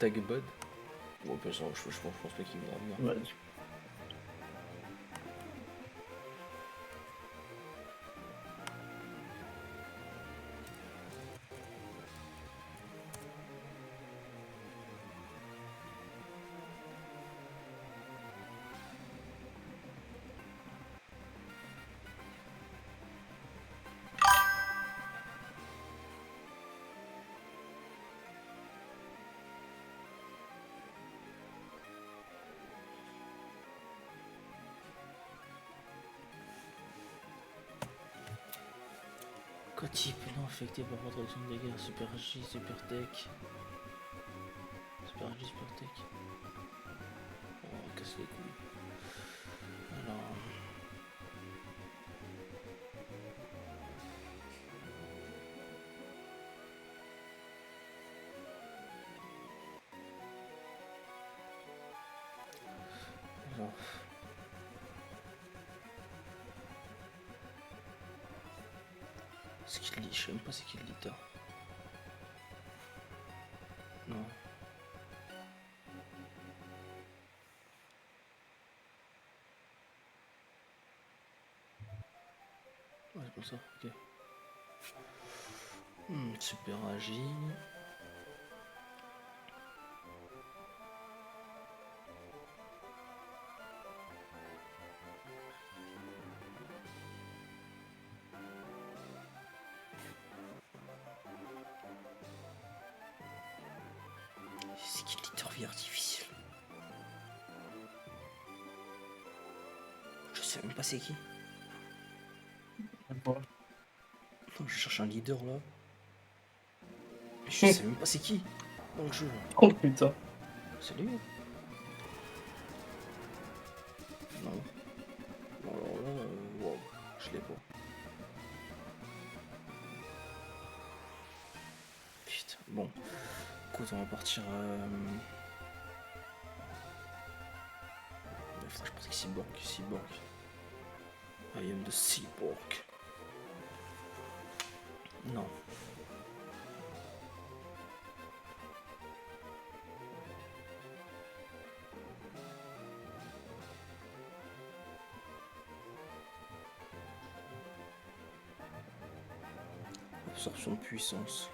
Tag Bud. Bon, de toute façon, je pense pas qu'il voudra venir. Ouais. Quoi type non affecté par réduction de dégâts, super J, super tech. Super J, super tech. Oh, casse les couilles. Alors. Alors. Skill, je sais même pas c'est qui le leader. Non. Ouais, c'est pour ça, ok. Super agi. C'est qui le leader vie artificielle? Je sais même pas c'est qui. Bon. Je cherche un leader là. Je sais même pas c'est qui dans le jeu. Oh putain. C'est lui? Non. Bon alors là, wow, je l'ai pas. Putain, bon. Écoute, on va partir. Faudrait que je pratique Cyborg. I am the Cyborg. Non. Absorption de puissance.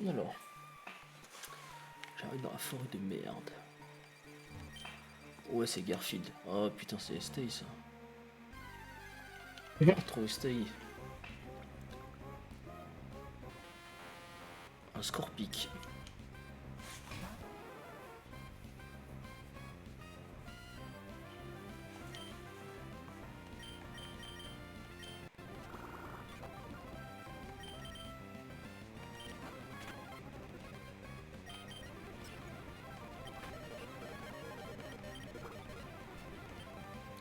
Alors. J'arrive dans la forêt de merde. Ouais, c'est Garfield. Oh putain, c'est Stay ça. Trop Stay. Un Scorpic.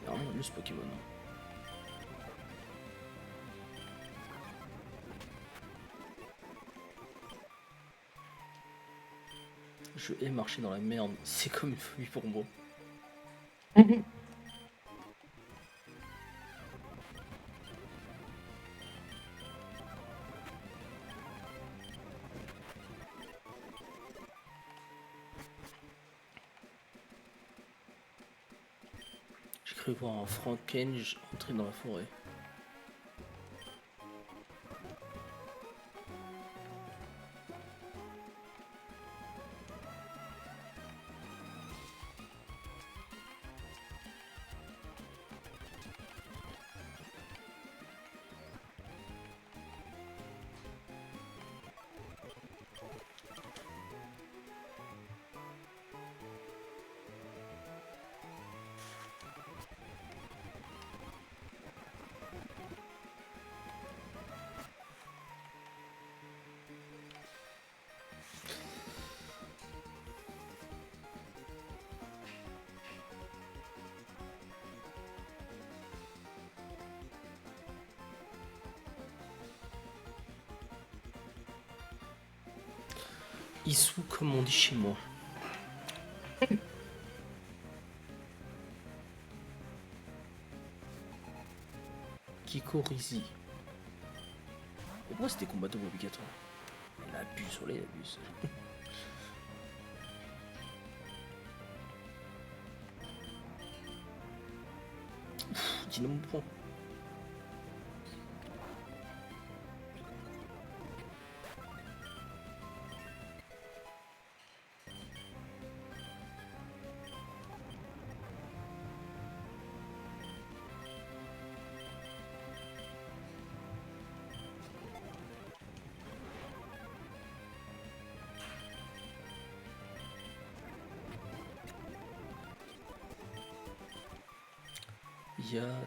Il y a vraiment lu ce Pokémon. Je hais marcher dans la merde. C'est comme une phobie pour moi. J'ai cru voir un Frankenj entrer dans la forêt. Issou comme on dit chez moi. Kikorizi. Pourquoi c'était combattant obligatoire? Il abuse, sur les abuse. Dis-nous mon point.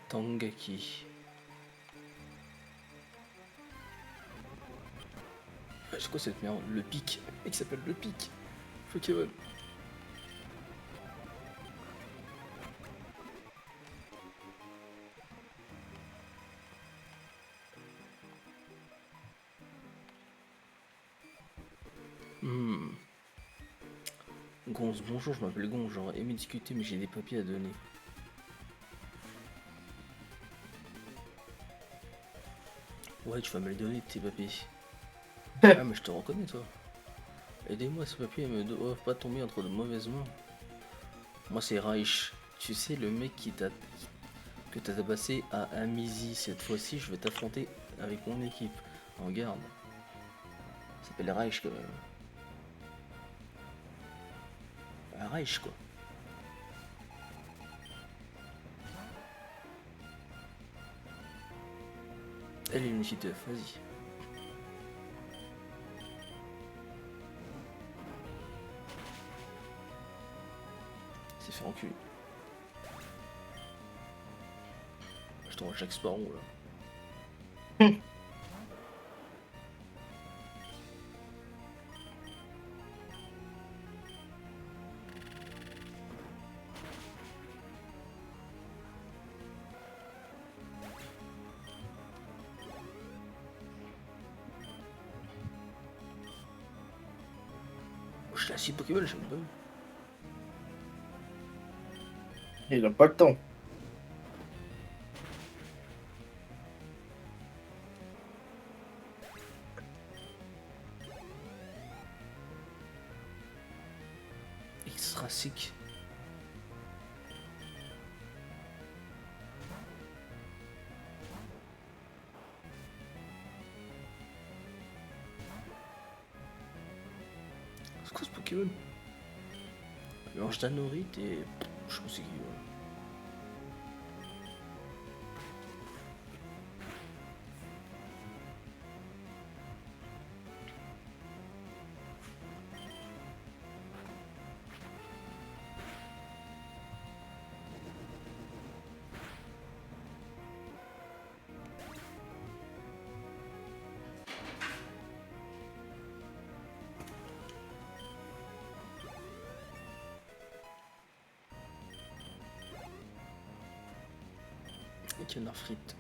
Tangaki. C'est quoi cette merde? Le pic. Il s'appelle le pic. Pokémon. Gonze, bonjour, je m'appelle Gonze, j'aurais aimé discuter mais j'ai des papiers à donner. Ouais, tu vas me les donner tes papiers. Ah mais je te reconnais toi. Aidez-moi, ces papiers ne doivent pas tomber entre de mauvaises mains. Moi c'est Reich. Tu sais le mec que t'as tabassé à Amizi. Cette fois-ci je vais t'affronter avec mon équipe. En garde. Ça s'appelle Reich quand même. Reich quoi. Elle est une petite œuf, vas-y. C'est fait enculer. Je t'envoie Jack Sparrow là. Je l'ai assis Pokémon, je sais pas. Il a pas le temps. Extra sick. C'est quoi ce Pokémon? Mélange d'anorite et. Je sais pas c'est qui. Ouais. Et canard frites.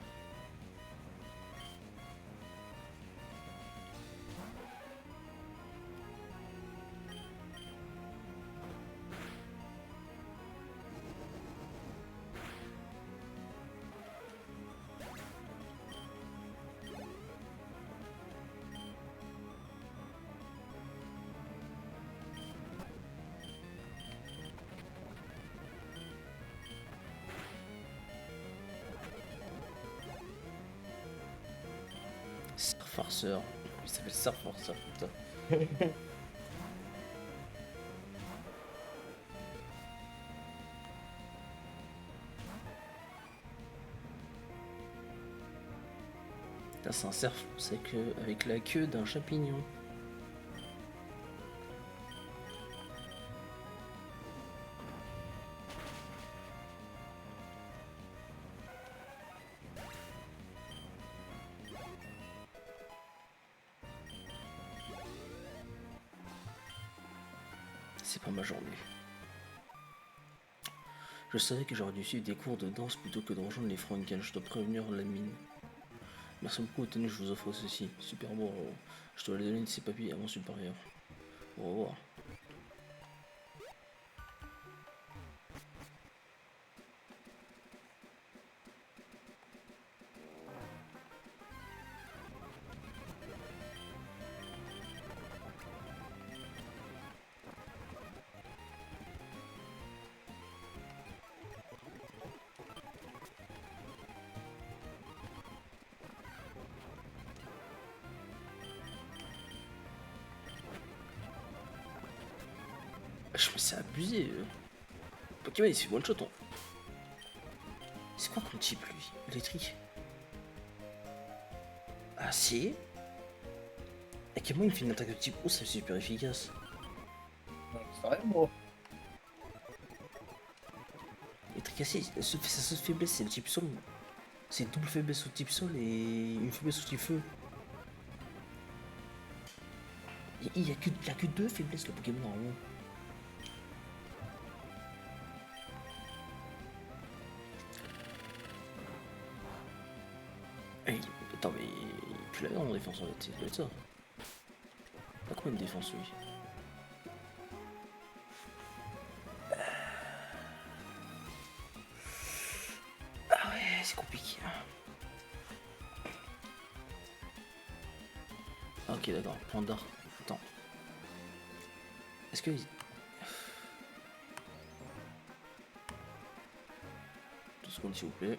Star Farceur. Il s'appelle Star Farceur, putain. Putain, c'est un cerf avec la queue d'un champignon. C'est pas ma journée. Je savais que j'aurais dû suivre des cours de danse plutôt que de rejoindre les Franken. Je dois prévenir la mine. Merci beaucoup, tenez, je vous offre ceci. Super bon. Je dois aller donner de ces papiers à mon supérieur. Au revoir. Je me suis abusé. Pokémon il se fait one shot. C'est quoi comme type lui? Électrique. Ah si. Et que moi il me fait une attaque de type eau, c'est super efficace. C'est vrai, moi. Électrique acide, sa seule faiblesse c'est le type sol. C'est une double faiblesse au type sol et une faiblesse au type feu. Il y a que deux faiblesses le Pokémon normalement. Hey, attends mais tu l'avais en défense en fait, ça doit être ça. T'as combien de défense lui? Ah ouais, c'est compliqué. Ah, ok d'accord, point d'art. Attends. Est-ce que... 2 secondes s'il vous plaît.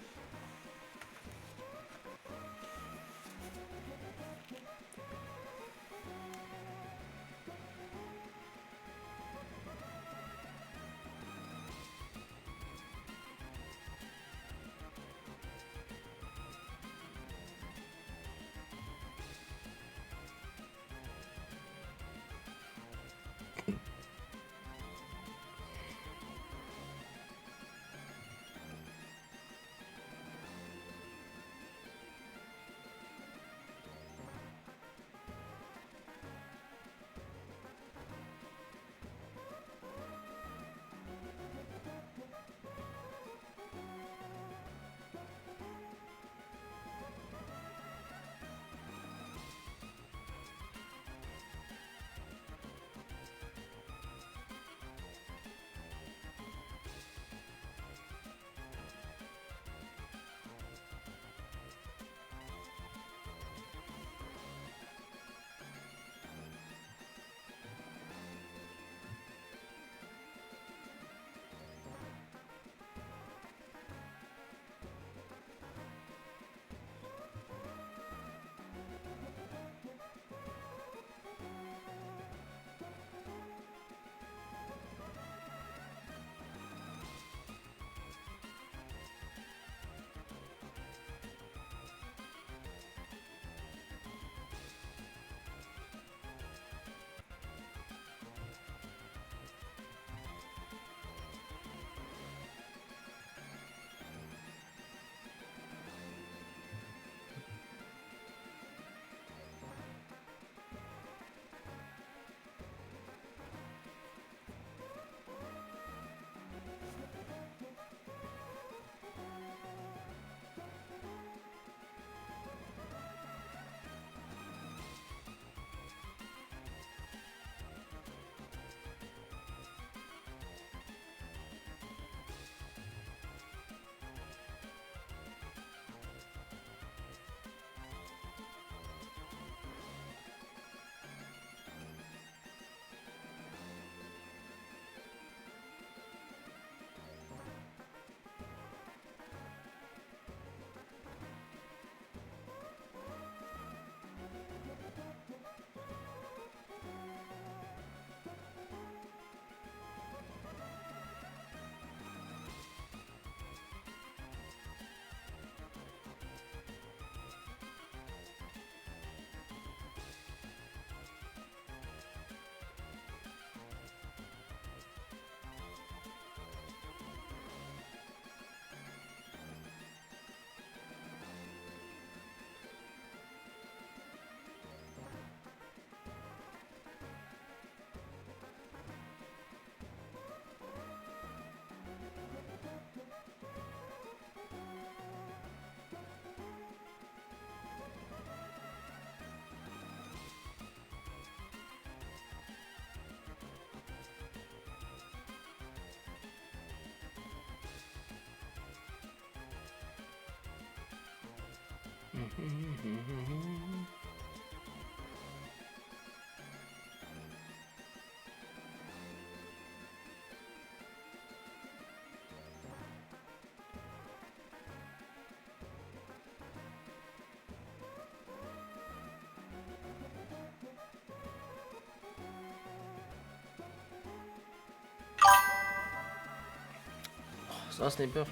Ça va, sniper?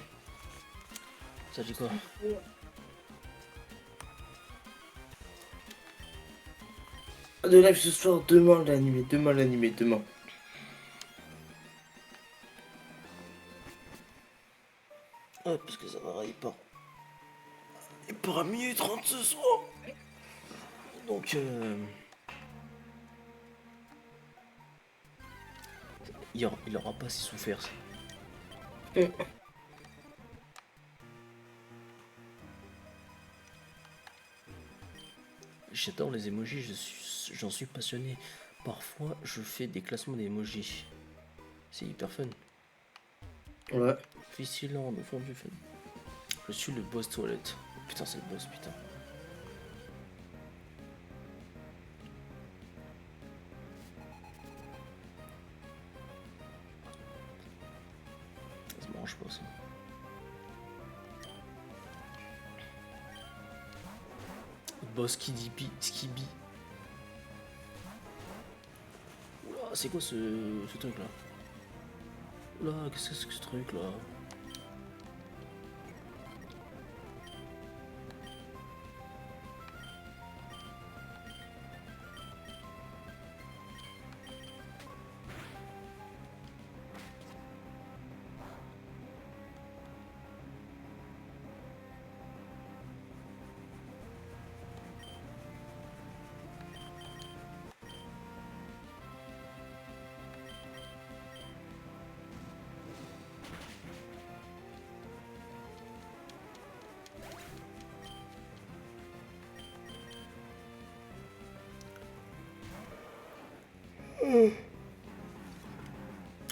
Ça dit quoi? De live ce soir, demain l'animé, demain. Ouais, parce que ça va, il part à minuit 30 ce soir. Donc, il aura pas si souffert. Ça. J'adore les emojis, j'en suis passionné. Parfois, je fais des classements d'emojis. C'est hyper fun. Ouais. Vigilant, au fond du fun. Je suis le boss toilette. Putain, c'est le boss, putain. Ça se mange pas, ça. Boss Skibi. Oula, c'est quoi ce truc là? Oula, qu'est-ce que c'est que ce truc là?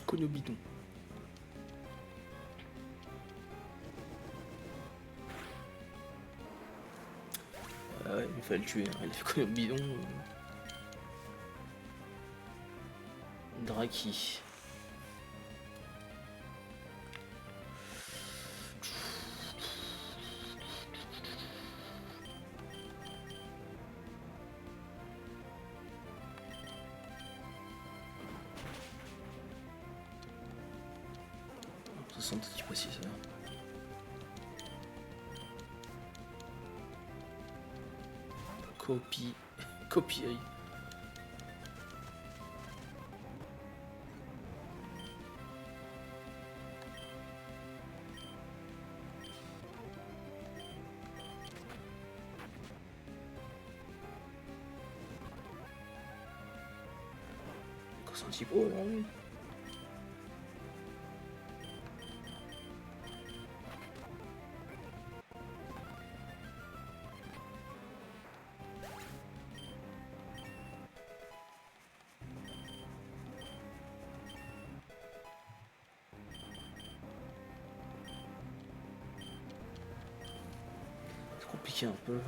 Connu au bidon. Ah ouais, il fallait le tuer, hein. Il a fait connu au bidon. Draki. Ça sent un petit peu si ça. Copie. C'est un petit peu, non, lui. C'est compliqué un peu.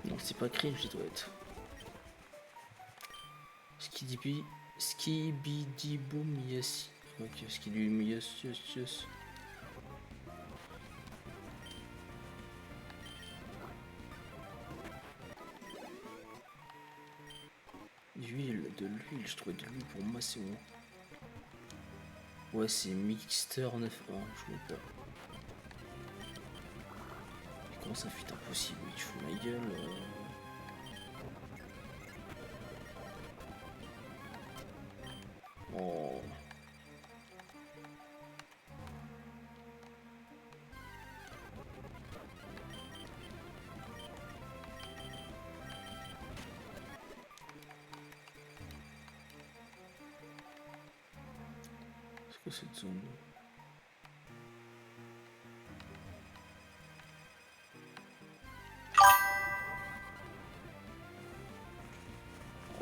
Non, c'est pas cringe, ça doit être. Skibidiboum, yes. Ok, skidibum, yes. De l'huile, je trouvais de l'huile pour moi, c'est bon. Ouais, c'est Mixter 9. Oh, je mets pas. Comment ça fait impossible? Tu fous ma gueule. Oh. C'est quoi cette zone?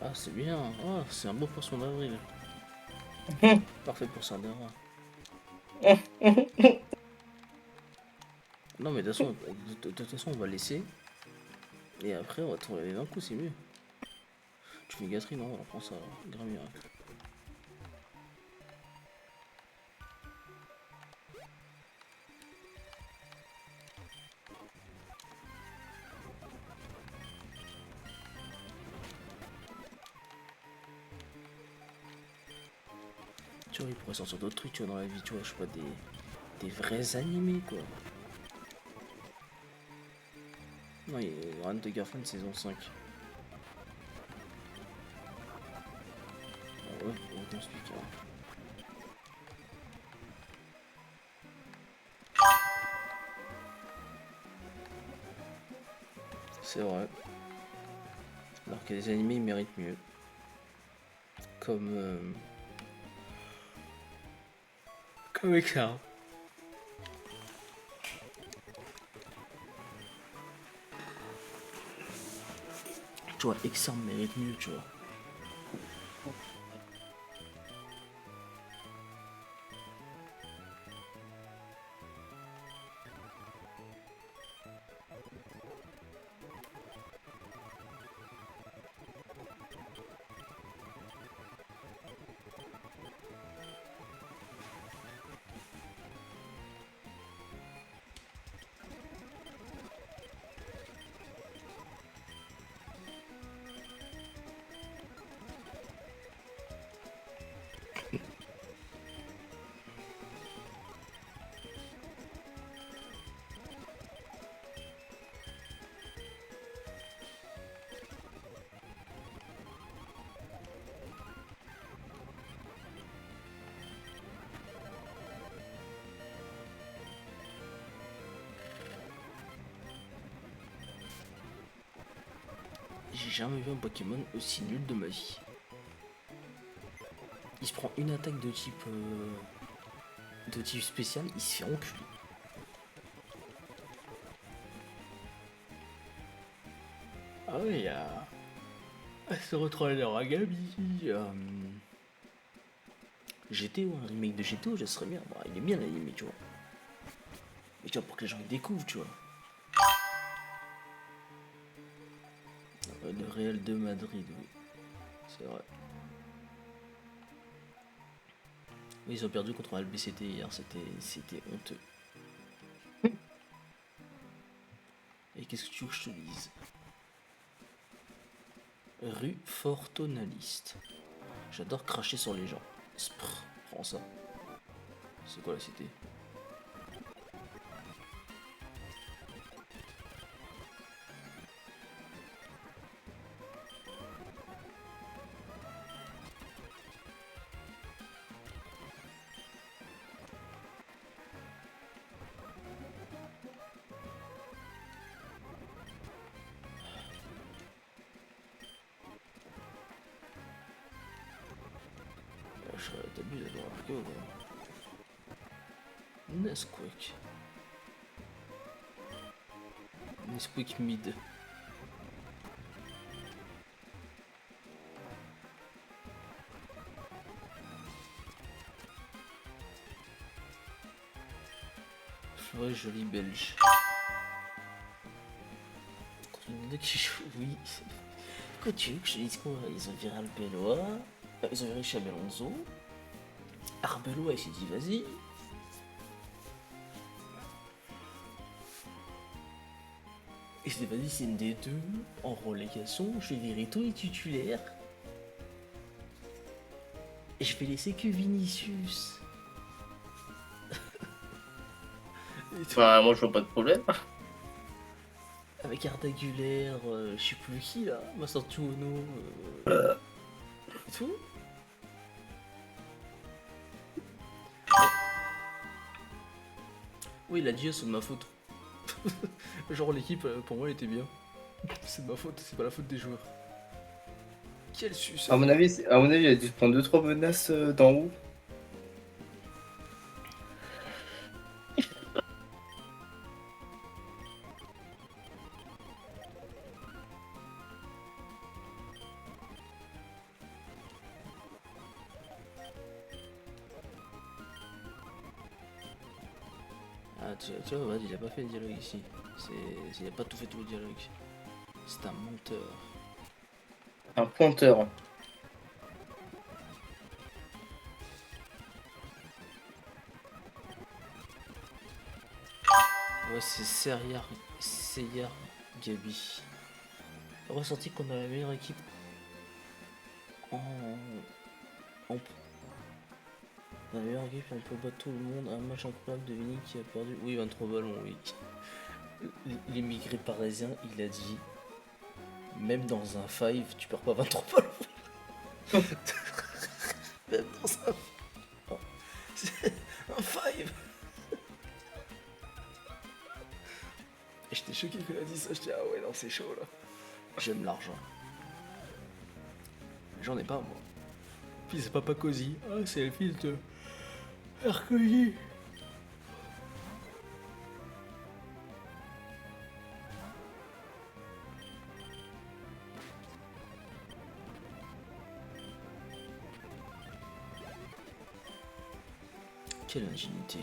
Ah, c'est bien. Ah, c'est un beau poisson d'avril. Parfait pour Sardera. Non, mais de toute façon, on va laisser. Et après, on va te relever d'un coup, c'est mieux. Tu fais gâterie, non? On prend ça, grand miracle. Tu vois, il pourrait sortir d'autres trucs, tu vois, dans la vie, tu vois, je sais pas, des vrais animés, quoi. Non, il y a Run de Girlfriend saison 5. Ah ouais, on t'explique. C'est vrai. Alors que les animés, ils méritent mieux. Comme... Comme Éclair. Tu vois, Exarm mérite mieux, tu vois. J'ai jamais vu un Pokémon aussi nul de ma vie. Il se prend une attaque de type spécial, il se fait enculer. Ah ouais, il y a... Se retrouver dans Ragami. GTO, un remake de GTO, je serais bien. Bah, il est bien l'anime, tu vois. Mais tu vois, pour que les gens ils découvrent, tu vois. Le Real de Madrid, oui. C'est vrai. Oui, ils ont perdu contre un LBCT hier, c'était honteux. Et qu'est-ce que tu veux que je te dise? Rue Fortonaliste. J'adore cracher sur les gens. Spr, prends ça. C'est quoi la cité? T'abuses, elle doit appliquer ou quoi? Nesquik. Nesquik mid. Vrai joli belge. Contre qui joue, oui. Quoi tu veux que je te dise quoi? Ils ont viré Arbeloa. Ils ont viré Xabi Alonso. Arbeloa il s'est dit vas-y. Et c'est vas-y, c'est une D2 en relégation. Je vais virer tous les titulaires. Et je vais laisser que Vinicius. Bah, moi je vois pas de problème. Avec Arda Güler, je sais plus qui là, Masantuono, et tout. Oui, il a dit c'est de ma faute. Genre l'équipe, pour moi, elle était bien. C'est de ma faute, c'est pas la faute des joueurs. Quel suce. À mon avis, il a dû se prendre 2-3 menaces d'en haut. tu vois, Wad, il a pas fait le dialogue ici. Il a pas tout fait tout le dialogue. C'est un menteur. Un pointeur. Ouais, c'est Seyar Gabi. Ressenti qu'on a la meilleure équipe en, en la meilleure équipe, on peut battre tout le monde. Un match incroyable de Vini qui a perdu. Oui, 23 ballons, oui. L'immigré parisien, il a dit même dans un five, tu perds pas 23 ballons. Même dans un. Oh, c'est un five. Et j'étais choqué qu'il a dit ça. J'étais ah ouais, non, c'est chaud là. J'aime l'argent. J'en ai pas, moi. Puis c'est Papa Cozy. Ah, c'est le fils de Hercules. Quelle ingénuité.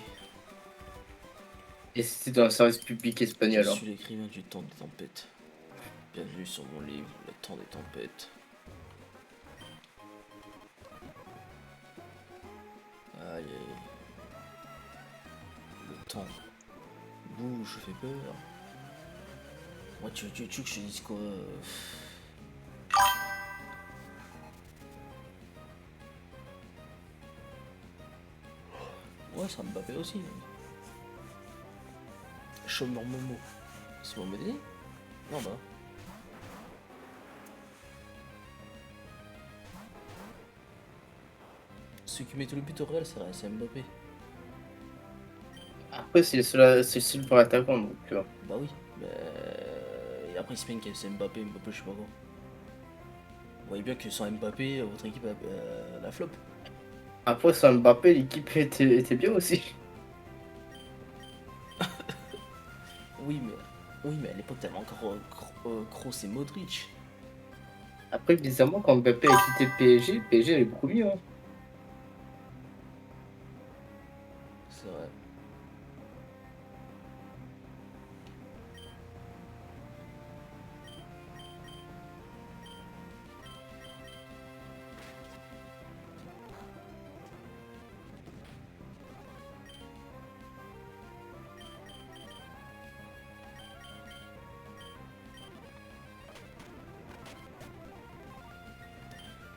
Et c'était dans le service public Je espagnol. Hein. suis l'écrivain du temps des tempêtes. Bienvenue sur mon livre, Le temps des tempêtes. Aïe aïe. Le temps bouge, je fais peur. Moi, tu veux que je te dise quoi Ouais, ça me Mbappé aussi. Chômeur Momo. C'est Momo Denis. Non, bah. Celui qui met tout le but au Real, c'est Mbappé. Après, c'est le seul pour attaquant. Donc, Bah oui. Et après, il se plaignent que c'est Mbappé, je sais pas quoi. Vous voyez bien que sans Mbappé, votre équipe a la flop. Après, sans Mbappé, l'équipe était bien aussi. Oui, mais à l'époque, t'avais encore Kroos et Modric. Après, bizarrement, quand Mbappé a quitté PSG elle est beaucoup mieux. Hein. C'est vrai.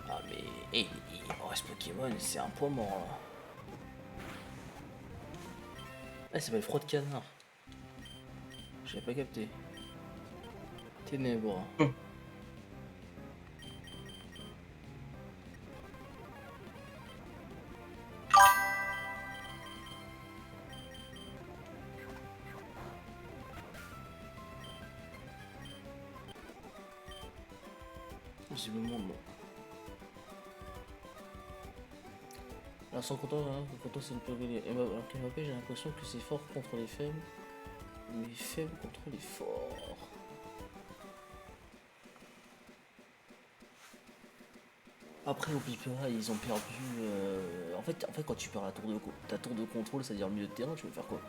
Ah, mais. Il me reste Pokémon, c'est un point mort là. Ah, ça s'appelle Froid de Canard. J'avais pas capté. Ténèbres. Visiblement, non. Alors, sans compter, quand c'est une période. Alors qu'Mbappé, j'ai l'impression que c'est fort contre les faibles, mais faible contre les forts. Après, au Pipera, ils ont perdu. En fait, quand tu perds ta tour de contrôle, c'est-à-dire le milieu de terrain, tu veux faire quoi?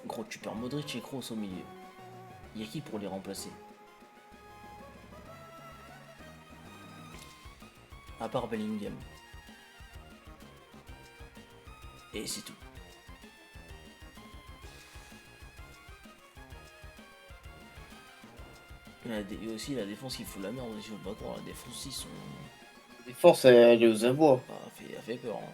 Gros, tu perds Modric et Kroos au milieu. Il y a qui pour les remplacer? À part Bellingham. Et c'est tout. Et aussi la défense qui fout la merde, je veux pas croire. La défense, ils sont. La défense, elle est aux abois. Ah, a fait peur. Hein.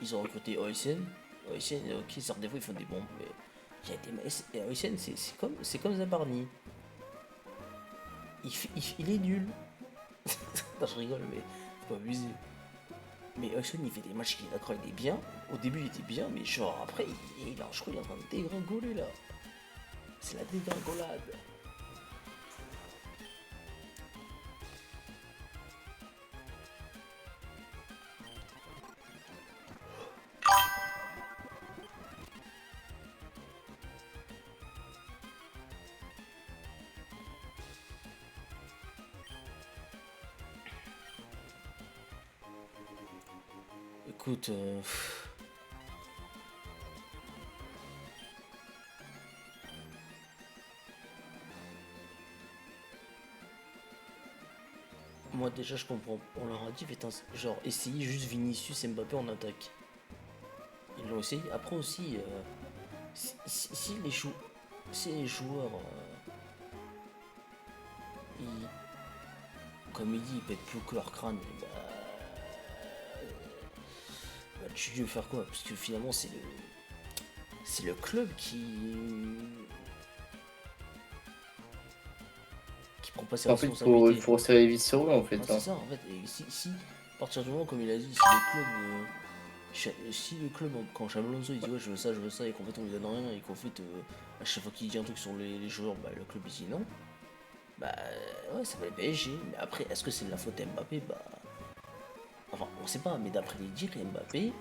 Ils ont recruté OSN. OSN, ok, certes, des fois ils font des bombes, mais. Il y a des... OSN, c'est comme Zabarni. Il est nul. Non, je rigole, mais faut pas abuser. Mais Ocean il fait des matchs qui d'accord il est bien. Au début il était bien, mais genre après je crois qu'il est en train de dégringoler là. C'est la dégringolade. Écoute, Moi déjà je comprends. On leur a dit faites genre essayez juste Vinicius et Mbappé en attaque. Ils l'ont essayé. Après aussi, si si les joueurs, comme il dit, ils pètent plus que leur crâne, et bah, tu veux faire quoi? Parce que finalement c'est le club qui prend pas ses En fait, il responsabilités. faut resserrer les vis sur eux, en Ah, fait. c'est Hein. ça en fait. Et si à partir du moment comme il a dit, si le club si le club, quand Xabi Alonso il dit ouais je veux ça, et qu'en fait on lui donne rien, et qu'en fait à chaque fois qu'il dit un truc sur les joueurs, bah, le club il dit non, bah ouais ça va le PSG. Mais après, est-ce que c'est de la faute à Mbappé? Bah enfin on sait pas, mais d'après les dires, Mbappé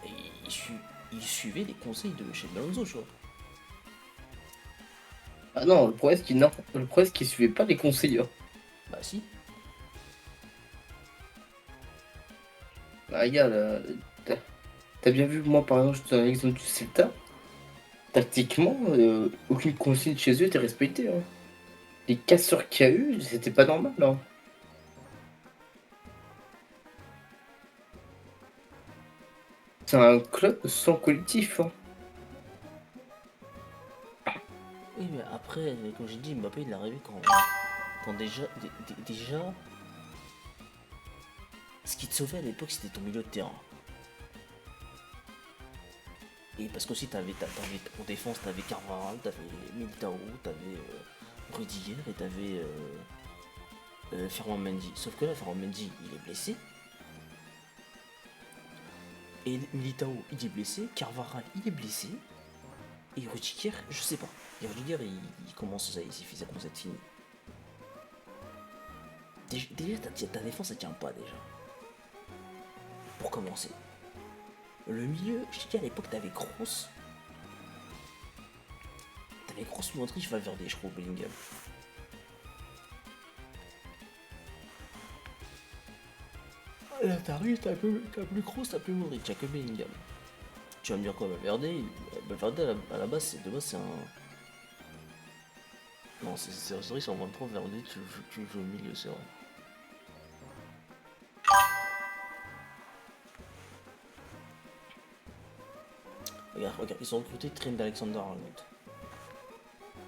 il, su- il suivait les conseils de Xabi Alonso, tu vois. Ah non, non, le problème, c'est qu'il suivait pas les conseils. Hein. Bah si. Bah, regarde, t'as t'as bien vu, moi, par exemple, je te donne l'exemple du Celta. Tactiquement, aucune consigne chez eux était respectée. Hein. Les casseurs qu'il y a eu, c'était pas normal. Hein. C'est un club sans collectif. Hein. Oui, mais après, comme j'ai dit, Mbappé il est arrivé quand déjà, déjà, ce qui te sauvait à l'époque c'était ton milieu de terrain. Et parce qu'aussi en défense t'avais Carvajal, t'avais Militao, t'avais Rudiger et t'avais Ferland Mendy. Sauf que là, Ferland Mendy il est blessé. Et Militao il est blessé, Carvajal il est blessé. Et Rudiger, je sais pas. Et Rudiger il commence, ça commence à être fini. Déjà ta défense elle tient pas déjà. Pour commencer. Le milieu, je te dis à l'époque t'avais Kroos. T'avais Kroos, Modric, Valverde, je crois, Bellingham. Là t'arrives, t'as plus Kroos, t'as plus Modric, t'as que Bellingham. Tu vas me dire quoi, Valverde? Valverde à la base, de base c'est un. Non, c'est vrai, c'est en 23, Valverde, tu joues au milieu, c'est vrai. Regarde, ils ont recruté Trent Alexander-Arnold.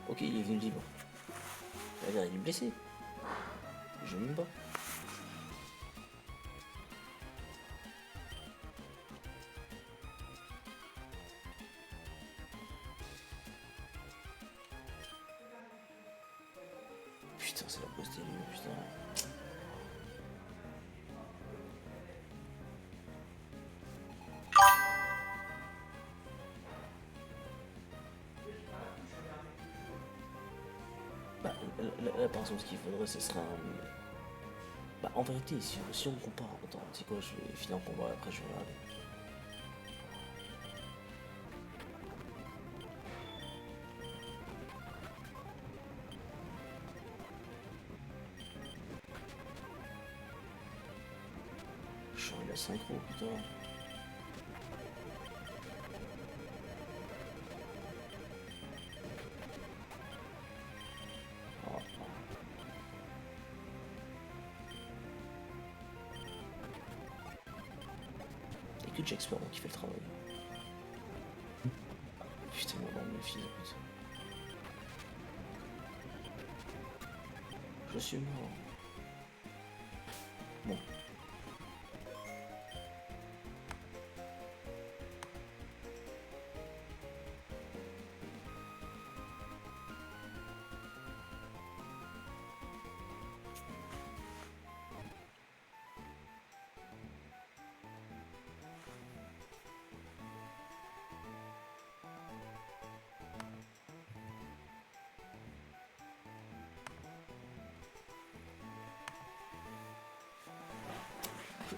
Ok, il est venu libre. Regarde, il est blessé. Il joue même pas. Putain, c'est la pause des lieux, putain. Bah, là, par exemple, ce qu'il faudrait, ce serait un. Bah, en vérité, si on compare. Attends, tu sais quoi, je vais finir en combat, après je vais regarder. Je suis arrivé à synchro, putain. Ah, et que Jack Sparrow qui fait le travail. Putain, moi, dans mes filles, putain. Je suis mort. Bon.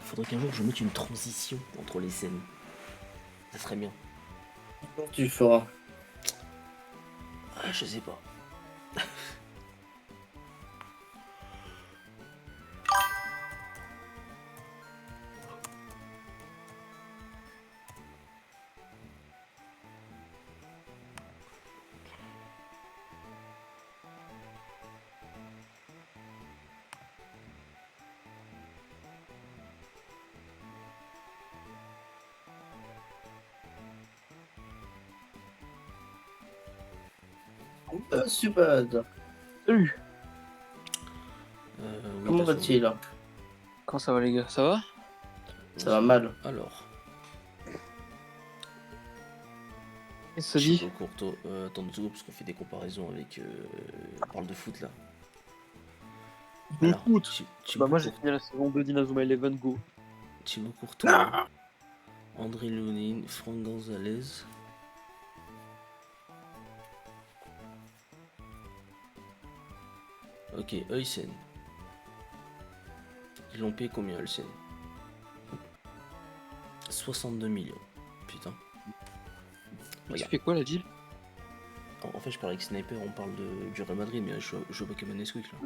Faudrait qu'un jour je mette une transition entre les scènes. Ça serait bien. Comment tu feras? Ah, je sais pas. Super. Salut. Oui, Comment t'as va-t-il là? Comment ça va les gars? Ça va? Ça va mal. Alors, Qu'est-ce que ça dit? Thibaut Courtois, attends 2 secondes parce qu'on fait des comparaisons avec. On parle de foot là. De Alors, foot. Thibaut Bah moi j'ai Courtois, fini la saison 2 d'Inazuma Eleven Go. Thibaut Courtois, André Lounine, Franck Gonzalez. Ok, Huysen. Ils l'ont payé combien, Huysen? 62 millions. Putain. Tu Regarde. fais quoi la deal? En fait, je parle avec Sniper, on parle du Real Madrid, mais je vois Pokémon Nesquik là.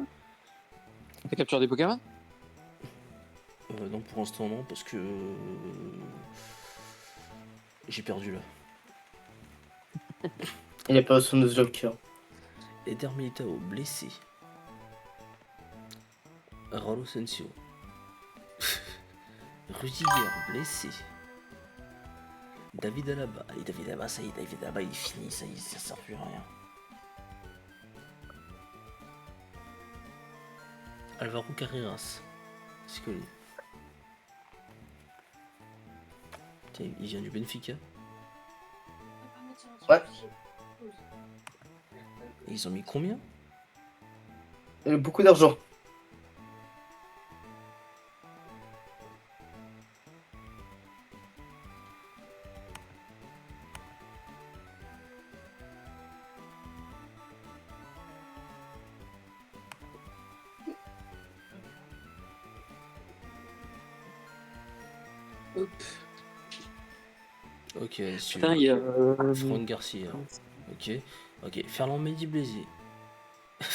T'as capturé des Pokémon? Non, pour l'instant, non, parce que. J'ai perdu là. Il a pas son joker. Eder Militao blessé. Raul Sensio. Rudiger blessé. David Alaba. Allez, David Alaba, ça y est, David Alaba il est fini, ça y est, ça sert plus à rien. Alvaro Carreras. C'est collé. Tiens, il vient du Benfica. Ouais. Et ils ont mis combien? Beaucoup d'argent. Hop. Ok, sur Putain, il y a. Franck Garcia. Ok. Ok. Ferland Mendy blessé.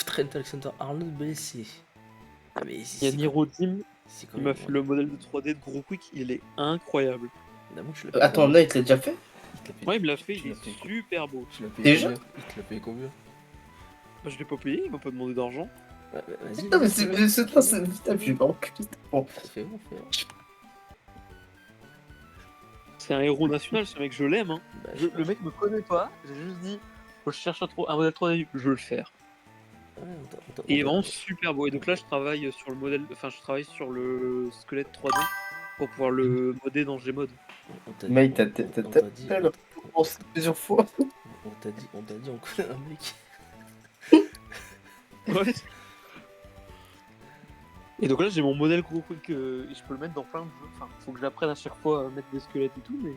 Trent Alexander-Arnold blessé. Ah, mais Il y a c'est Niro Dim, c'est quand il même. m'a fait le modèle de 3D de Gros Quick, il est incroyable. D'abord, tu l'as payé Attends, combien? là, il te l'a déjà fait? Il te l'a payé- Ouais, il me l'a fait, tu il l'as est payé co- super beau. Tu l'as payé Déjà? combien? Il te l'a payé combien? Bah, je l'ai pas payé, il m'a pas demandé d'argent. Vas-y, Non, mais vas-y, c'est toi, c'est putain, je vais pas enculer. Bon. fais voir, fais voir. C'est un héros national, ce mec, je l'aime. Hein. Bah, Le mec me connaît pas, j'ai juste dit, faut que je cherche un modèle 3D, je veux le faire. ouais, Et il est vraiment super beau. Et donc là, je travaille sur le modèle, enfin, je travaille sur le squelette 3D pour pouvoir le modder dans Gmod. on t'a Mec, on t'a dit, t'as pensé plusieurs fois. on t'a dit, on connaît un mec. Ouais. Et donc là, j'ai mon modèle Gros Quick et je peux le mettre dans plein de jeux. Enfin, faut que j'apprenne à chaque fois à mettre des squelettes et tout, mais.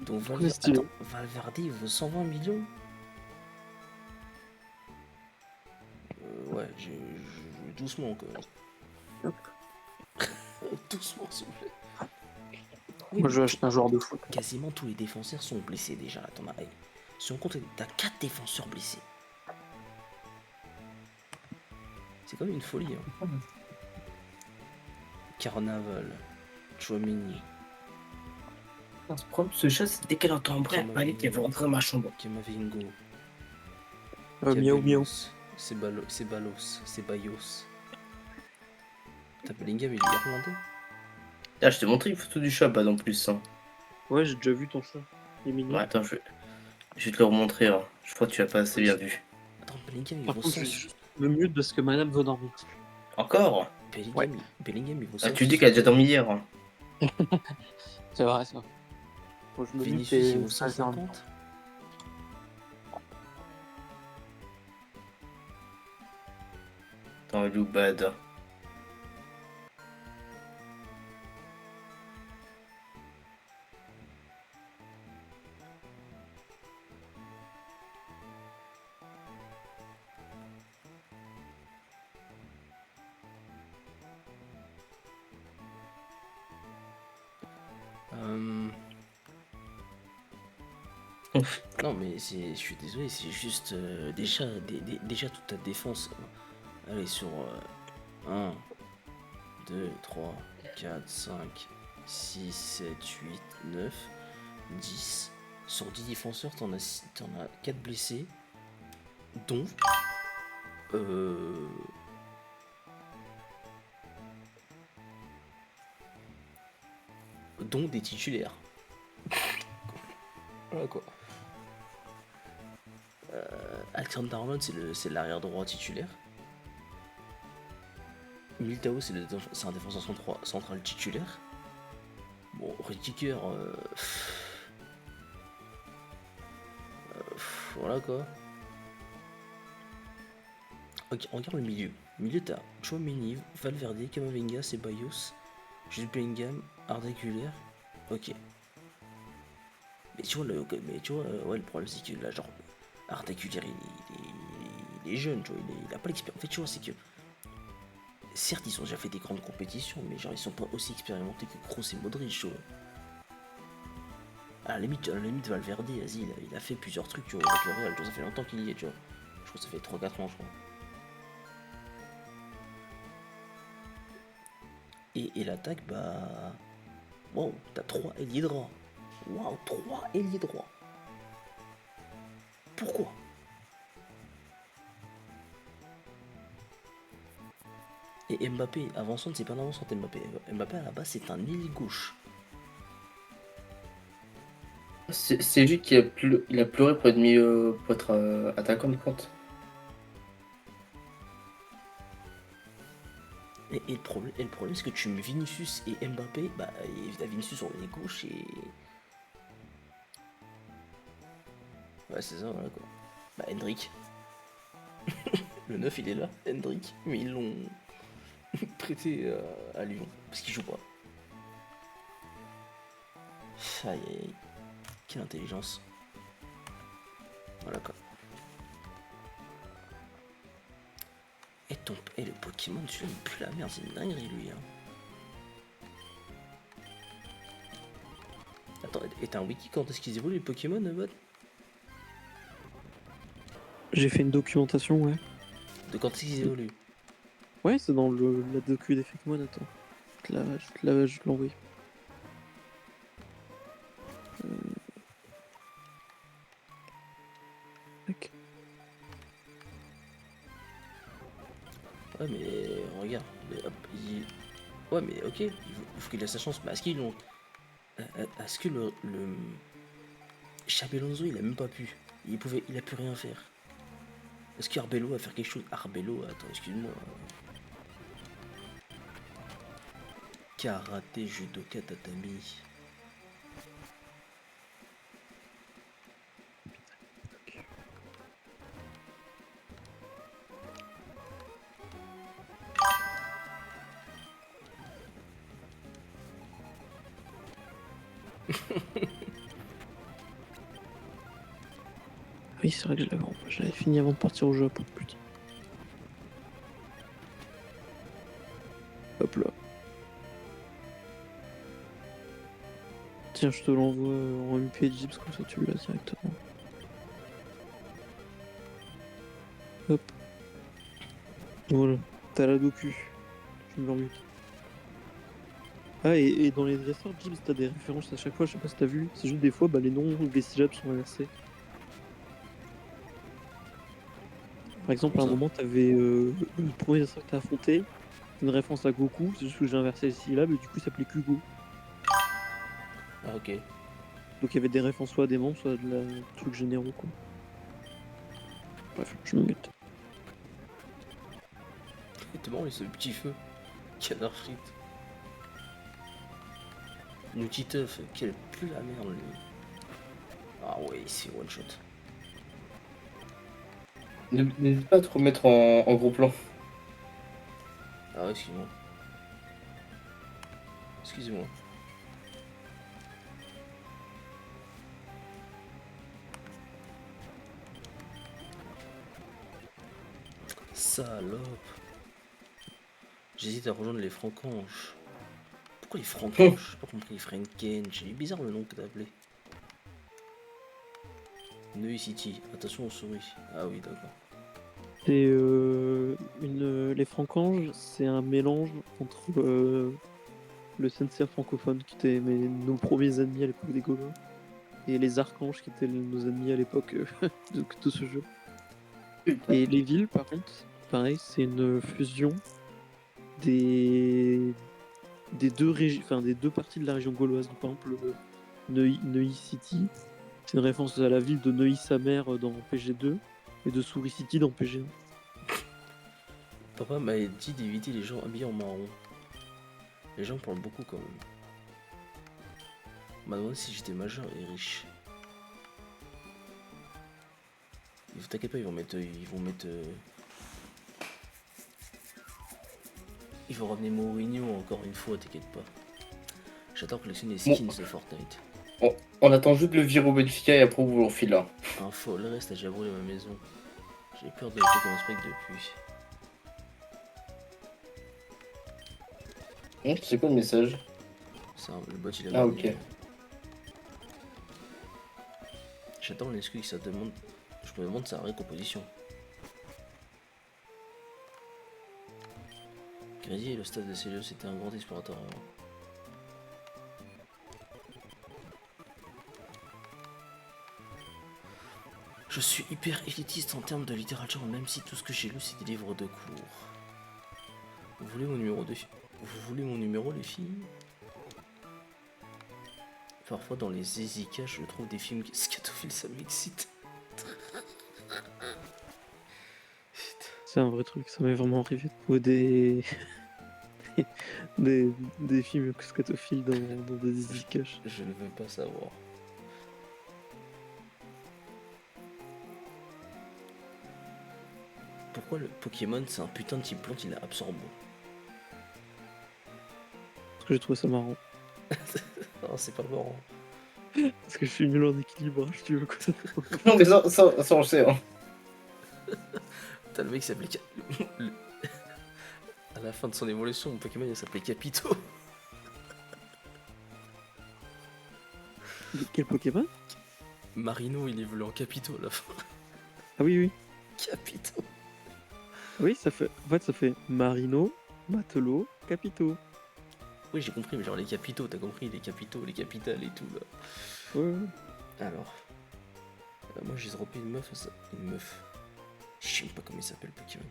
Donc Très stylé. Valverde, il vaut 120 millions. Ouais, doucement quand même. Doucement, s'il vous plaît. Oui, Moi, je vais acheter un joueur de foot. quasiment tous les défenseurs sont blessés déjà. Attends, si on compte, t'as 4 défenseurs blessés. C'est quand même une folie. Hein. Carnaval, Chouameni, Ce problème, ce chat, c'est dès qu'elle entend un bruit, elle Comment panique, elle veut rentrer dans ma chambre. Kamavingo, Miaou miaou. Ceballos. T'as Bellingham, il est irlandais. Là, je t'ai montré une photo du chat, pas non plus. Hein. Ouais, j'ai déjà vu ton chat. Il est mignon. Ouais, attends, je vais te le remontrer. Hein. Je crois que tu l'as pas assez bien vu. Attends, Bellingham, il Par vaut contre, 100. je vais juste me mute parce que madame veut dormir. Encore? Bellingham, il vaut Ah, 100. tu dis qu'elle a déjà dormi hier. Hein. C'est vrai, ça. Faut que je me mute Vinicius, et il vaut ça, j'ai un- 150. Attends, Lou Bad. Non, mais je suis désolé, c'est juste déjà toute ta défense. Allez, sur 1, 2, 3, 4, 5, 6, 7, 8, 9, 10. Sur 10 défenseurs, t'en as 4 blessés, dont des titulaires. Voilà quoi. Alexander-Arnold, c'est l'arrière droit titulaire. Militao, c'est un défenseur central titulaire. Bon, Rudiger, voilà quoi. Ok, on regarde le milieu. Milieu, t'as Tchouaméni, Valverde, Camavinga, Ceballos, Jude Bellingham, Arda Güler. Ok. Mais tu vois, ouais, le problème c'est que là, genre, Arda Güler, il est jeune, tu vois, il a pas l'expérience. En fait, tu vois, c'est que certes, ils ont déjà fait des grandes compétitions, mais genre, ils sont pas aussi expérimentés que Kroos et Modric, tu vois. À la limite, Valverde, vas-y, il a fait plusieurs trucs, tu vois, avec le Real, tu vois, ça fait longtemps qu'il y est, tu vois. Je crois que ça fait 3-4 ans, je crois. Et l'attaque, bah... Wow, t'as 3 ailiers droits. Waouh, 3 ailiers droits. Pourquoi? Et Mbappé, avançante, c'est pas une avançante, Mbappé. Mbappé, à la base, c'est un ailier gauche. C'est lui qui il a pleuré pour être attaquant de pointe. Et le problème, c'est que tu mets Vinicius et Mbappé, bah, t'as Vinicius sur les gauche et... Ouais, c'est ça, voilà quoi. Bah, Hendrick. Le 9, il est là, Hendrick. Mais ils l'ont prêté à Lyon, parce qu'il joue pas. Aïe aïe aïe. Quelle intelligence. Voilà quoi. Et le Pokémon, celui-là, il pue la merde, c'est une dinguerie lui. Hein. Attends, et t'as un wiki quand est-ce qu'ils évoluent les Pokémon, bot? J'ai fait une documentation, ouais. De quand est-ce qu'ils évoluent? Ouais, c'est dans la docu des Pokémon, attends. Je te l'envoie. Tac. Ouais, mais regarde. Ouais, mais ok, il faut qu'il ait sa chance. Mais est-ce qu'ils l'ont. Est-ce que le. Xabi Alonso, il a même pas pu. Il a pu rien faire. Est-ce qu'Arbello va faire quelque chose? Arbello, attends, excuse-moi. Karaté, judoka, tatami. Oui, c'est vrai que je l'avais fini avant de partir au Japon, putain. Hop là. Tiens, je te l'envoie en MPG, parce que comme ça tu l'as directement. Hop. Voilà. T'as la docu. Je me l'enmute. Ah, et dans les dresseurs, Gibbs, t'as des références à chaque fois, je sais pas si t'as vu. C'est juste des fois, bah, les noms ou les syllabes sont inversés. Par exemple, à un moment, t'avais le premier dresseur que t'as affronté, c'est une référence à Goku, c'est juste que j'ai inversé les syllabes et du coup, il s'appelait Kugo. Ah, ok. Donc il y avait des références soit à des membres, soit à de trucs généraux, quoi. Bref, je me mute. T'es marrant, ce petit feu. Canard frites. Nouti Teuf, quelle pue la merde lui. Ah ouais, c'est one shot. N'hésite pas à te remettre en gros plan. Ah ouais, excuse-moi. Excusez-moi. Salope. J'hésite à rejoindre les Francanges. Pourquoi les Francanges? J'ai pas compris, les Franken. J'ai bizarre le nom que t'as appelé. Neuilly City. Attention aux souris. Ah oui, d'accord. Et les Francanges, c'est un mélange entre le Sensei francophone, qui était nos premiers ennemis à l'époque des Gaulois, et les Archanges, qui étaient nos ennemis à l'époque de ce jeu. Putain. Et les villes, par contre, pareil, c'est une fusion des deux parties de la région gauloise. Donc, par exemple, Neuilly City, c'est une référence à la ville de Neuilly-sa-Mère dans PG2. Et de Souris City dans PG1. Papa m'a dit d'éviter les gens habillés en marron. Les gens parlent beaucoup quand même. On m'a demandé si j'étais majeur et riche. T'inquiète pas, ils vont mettre. Ils vont ramener Mourinho encore une fois, t'inquiète pas. J'attends collectionner les skins de Fortnite. On attend juste le virer au Benfica et après vous l'enfile là. Info, le reste a déjà brûlé ma maison. J'ai peur de jeter mon spec depuis. C'est quoi le message? Le bot il a Ah, gagné. ok. J'attends l'excuse que ça demande. Je me demande sa récomposition. Grady et le staff de CLE c'était un grand explorateur. Je suis hyper élitiste en termes de littérature, même si tout ce que j'ai lu c'est des livres de cours. Vous voulez mon numéro les filles? Parfois dans les Ezika je trouve des films scatophiles, ça m'excite. C'est un vrai truc, ça m'est vraiment arrivé de trouver des films scatophiles dans des easy cash. Je ne veux pas savoir. Pourquoi le Pokémon c'est un putain de type plante, il a absorbe? Parce que j'ai trouvé ça marrant. Oh, c'est pas marrant. Parce que je suis nul en équilibrage, tu veux quoi ça fait. Non mais ça on le sait. Hein. Putain, le mec s'appelait à la fin de son évolution, mon Pokémon il s'appelait Capito. Quel Pokémon? Marino il évolue en Capito à la fin. Ah oui, oui. Capito. Oui, ça fait. En fait, ça fait Marino, Matelot, Capito. Oui, j'ai compris, mais genre les capitaux, t'as compris, les capitaux, les capitales et tout là. Ouais, ouais. Alors. Moi j'ai droppé une meuf, ça. Une meuf. Je sais même pas comment il s'appelle Pokémon.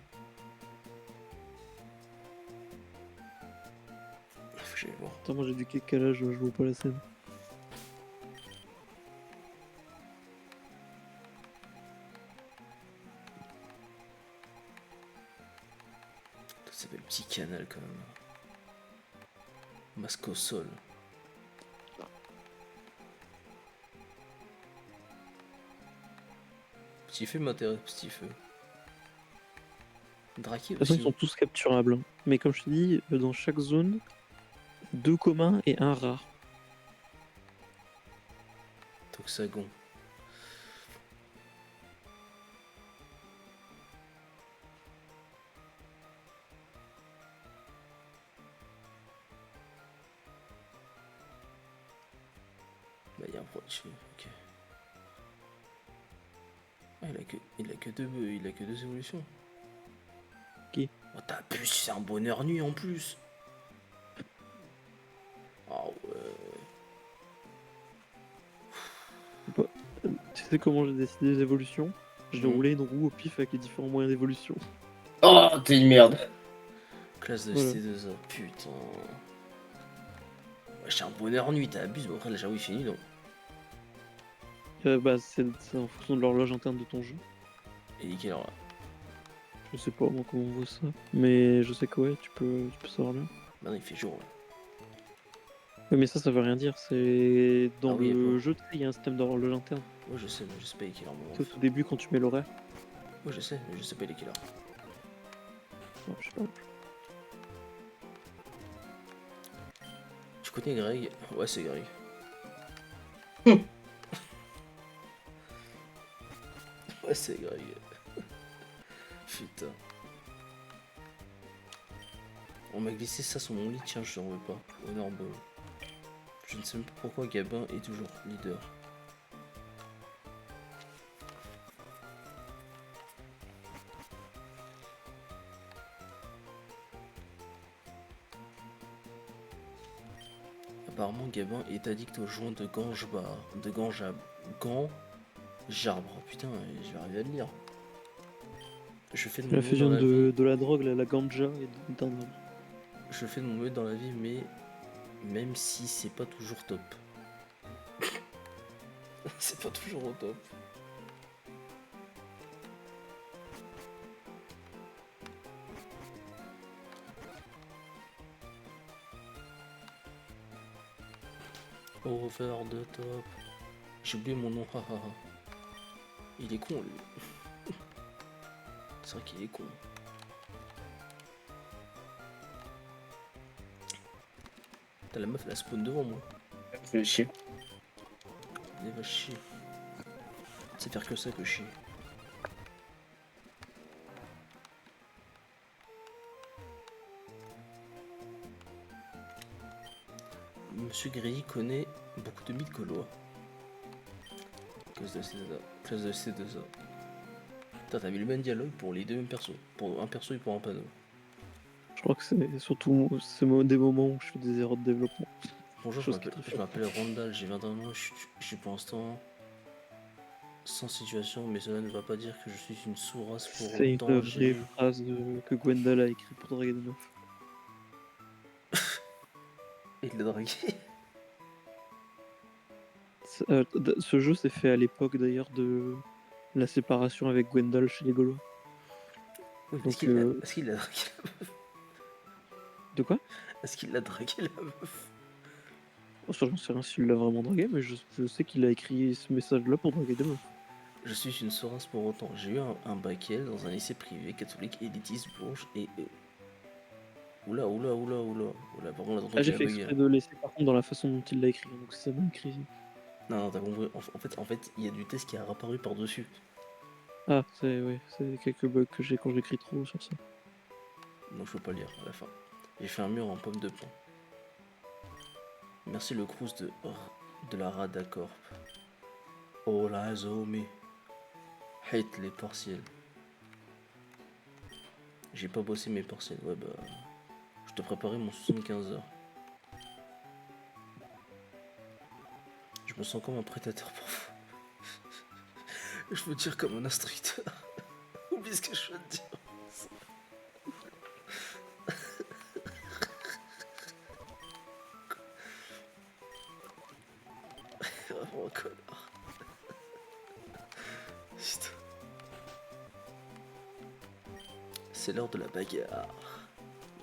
Faut que j'aille voir. Attends, moi j'ai du décalage, je vois pas la scène. Ça s'appelle Petit Canal quand même. Masque au sol. Petit feu m'intéresse, petit feu. Draki De toute façon, aussi. ils sont tous capturables. Hein. Mais comme je te dis, dans chaque zone, 2 communs et 1 rare. Toxagon. Bah y'a un produit, ok. Ah, il a que deux évolutions. Qui? Oh t'as pu, c'est un bonheur nuit en plus. Ah ouais. Tu sais comment j'ai décidé les évolutions? J'ai Mhm. roulé une roue au pif avec les différents moyens d'évolution. Oh t'es une merde. Classe de Voilà. ST2A, putain. Ouais, c'est un bonheur nuit, t'abuses, mais après là j'avoue il finit donc. Bah, c'est en fonction de l'horloge interne de ton jeu. Et nickel alors là. Je sais pas moi comment on voit ça. Mais je sais que ouais, tu peux savoir là. Maintenant il fait jour là. Ouais, mais ça veut rien dire. C'est dans Ah oui, le bon. jeu, tu sais, il y a un système d'horloge interne. Ouais je sais, mais je sais pas il est quelle heure mon C'est au ref. tout début quand tu mets l'horaire. Ouais je sais, mais je sais pas il est quelle heure. Ouais, je sais pas. Tu connais Greg? Ouais c'est Greg. Ouais c'est Greg. Putain. On m'a glissé ça sur mon lit, tiens je n'en veux pas. Honor Ball. Je ne sais même pas pourquoi Gabin est toujours leader. Apparemment Gabin est addict au joint de Ganjba. De Ganjab. Ganjarbre. Oh, putain, je vais arriver à le lire. Je fais de C'est mon la mieux dans fusion la vie. de la drogue, la ganja et d'un homme. Je fais de mon mieux dans la vie, mais même si c'est pas toujours top. C'est pas toujours au top. Over the top. J'ai oublié mon nom, hahaha. Il est con lui. C'est vrai qu'il est con. T'as la meuf, elle a spawn devant moi. Je vais chier. Elle va chier. C'est faire que ça que chier. Monsieur Grilly connaît beaucoup de mythes gaulois. Classe de C2A. Classe de C2A. Putain, t'as mis le même dialogue pour les deux mêmes persos. Pour un perso et pour un panneau. Je crois que c'est surtout des moments où je fais des erreurs de développement. Bonjour, Chose qui est très je m'appelle Randall, j'ai 21 ans, je suis pour l'instant sans situation, mais cela ne va pas dire que je suis une sous-race pour C'est une autant vraie phrase que Gwendal a écrite pour draguer des meufs. Et de la draguer. Ce jeu s'est fait à l'époque d'ailleurs de la séparation avec Gwendal chez les Gaulois. Oui, Donc, est-ce qu'il l'a dragué la meuf? De quoi? Est-ce qu'il l'a dragué la meuf? Ça, j'en sais rien s'il l'a vraiment dragué, mais je sais qu'il a écrit ce message-là pour draguer des meufs. Je suis une sous-race pour autant. J'ai eu un bac L dans un lycée privé catholique élitiste bourge et... Oula, par contre, la J'ai fait exprès de laisser par contre dans la façon dont il l'a écrit, donc c'est mal écrit. Non, t'as compris. En fait, il y a du test qui a apparu par-dessus. Ah, c'est quelques bugs que j'ai quand j'écris trop sur ça. Donc je peux pas lire à la fin. J'ai fait un mur en pomme de pin. Merci le Crous de la Radacorp. Oh la zombie. Hate les partiels. J'ai pas bossé mes partiels. Ouais bah... Je te préparais mon 75 heures. Je me sens comme un prédateur pour vous. Je veux dire comme un instructeur. Oublie ce que je veux te dire. Vraiment un connard. Putain. C'est l'heure de la bagarre.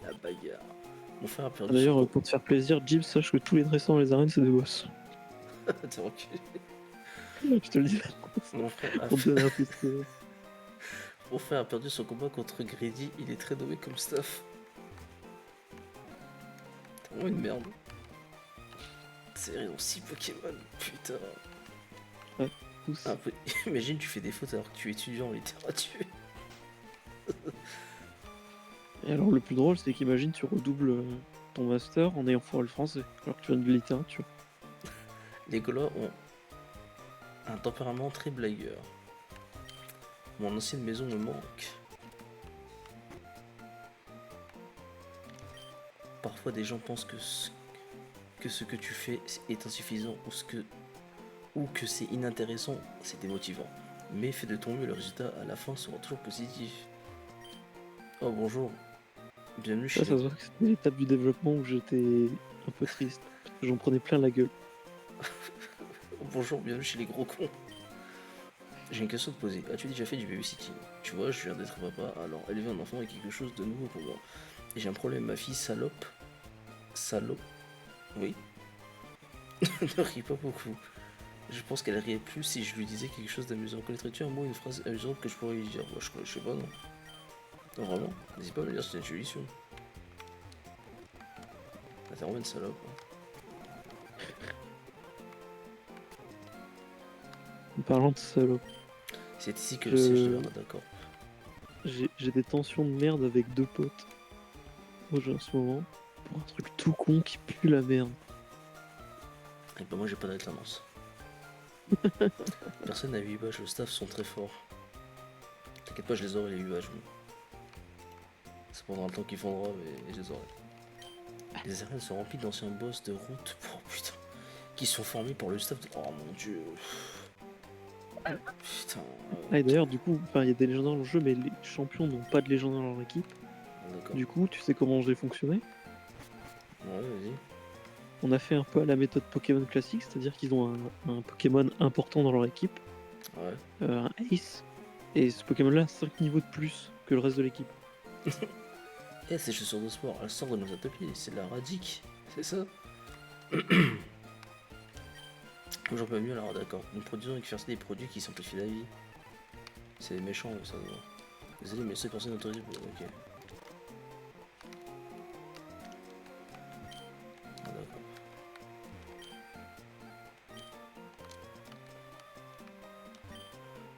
La bagarre. Mon frère a perdu. D'ailleurs, pour te faire plaisir, Jib, sache que tous les dressants dans les arènes, c'est des boss. T'es reculé. Je te le dis. Mon frère a Pour te donner un peu de... Mon frère a perdu son combat contre Greedy, il est très doué comme staff. T'es vraiment une merde. C'est ont 6 Pokémon, putain. Ouais, tous. Ah, imagine tu fais des fautes alors que tu es étudiant en littérature. Et alors le plus drôle, c'est qu'imagine tu redoubles ton master en ayant foiré le français, alors que tu viens de littérature. Les Gaulois ont un tempérament très blagueur. Mon ancienne maison me manque. Parfois des gens pensent que ce que tu fais est insuffisant ou que c'est inintéressant, c'est démotivant. Mais fais de ton mieux, le résultat à la fin sera toujours positif. Oh bonjour, bienvenue chez Ça se voit que c'était l'étape du développement où j'étais un peu triste, parce que j'en prenais plein la gueule. Bonjour, bienvenue chez les gros cons. J'ai une question à te poser. As-tu déjà fait du babysitting? Tu vois, je viens d'être papa, alors élever un enfant est quelque chose de nouveau pour moi. Et j'ai un problème, ma fille salope. Oui. Ne ris pas beaucoup. Je pense qu'elle rirait plus si je lui disais quelque chose d'amusant. Connaîtrais-tu un mot, une phrase amusante que je pourrais lui dire? Moi, je sais pas, non. Non, vraiment. N'hésite pas à me le dire, c'est une solution. Ah, t'es vraiment une salope. Hein. En parlant de salope. C'est ici que le siège de la d'accord. J'ai des tensions de merde avec 2 potes. Moi, en ce moment, pour un truc tout con qui pue la merde. Et bah, moi, j'ai pas d'alternance. Personne n'a 8 badges, le staff sont très forts. T'inquiète pas, je les aurai les 8 badges. Ça prendra le temps qu'il faudra, mais je les aurai. Les arènes sont remplies d'anciens boss de route, oh putain, qui sont formés par le staff de... Oh mon dieu. Putain. Ah, et d'ailleurs, du coup, il y a des légendaires dans le jeu, mais les champions n'ont pas de légendaires dans leur équipe. D'accord. Du coup, tu sais comment j'ai fonctionné? Ouais, vas-y. On a fait un peu à la méthode Pokémon classique, c'est-à-dire qu'ils ont un Pokémon important dans leur équipe, Ouais. un Ace, et ce Pokémon-là a 5 niveaux de plus que le reste de l'équipe. Eh, ces chaussures de sport, elles sortent de nos ateliers, c'est de la radique, c'est ça? J'en peux mieux alors, d'accord. Nous produisons et faire des produits qui simplifient la vie. C'est méchant, ça. Désolé, mais c'est personne autorisé pour. Ok. Ah, d'accord.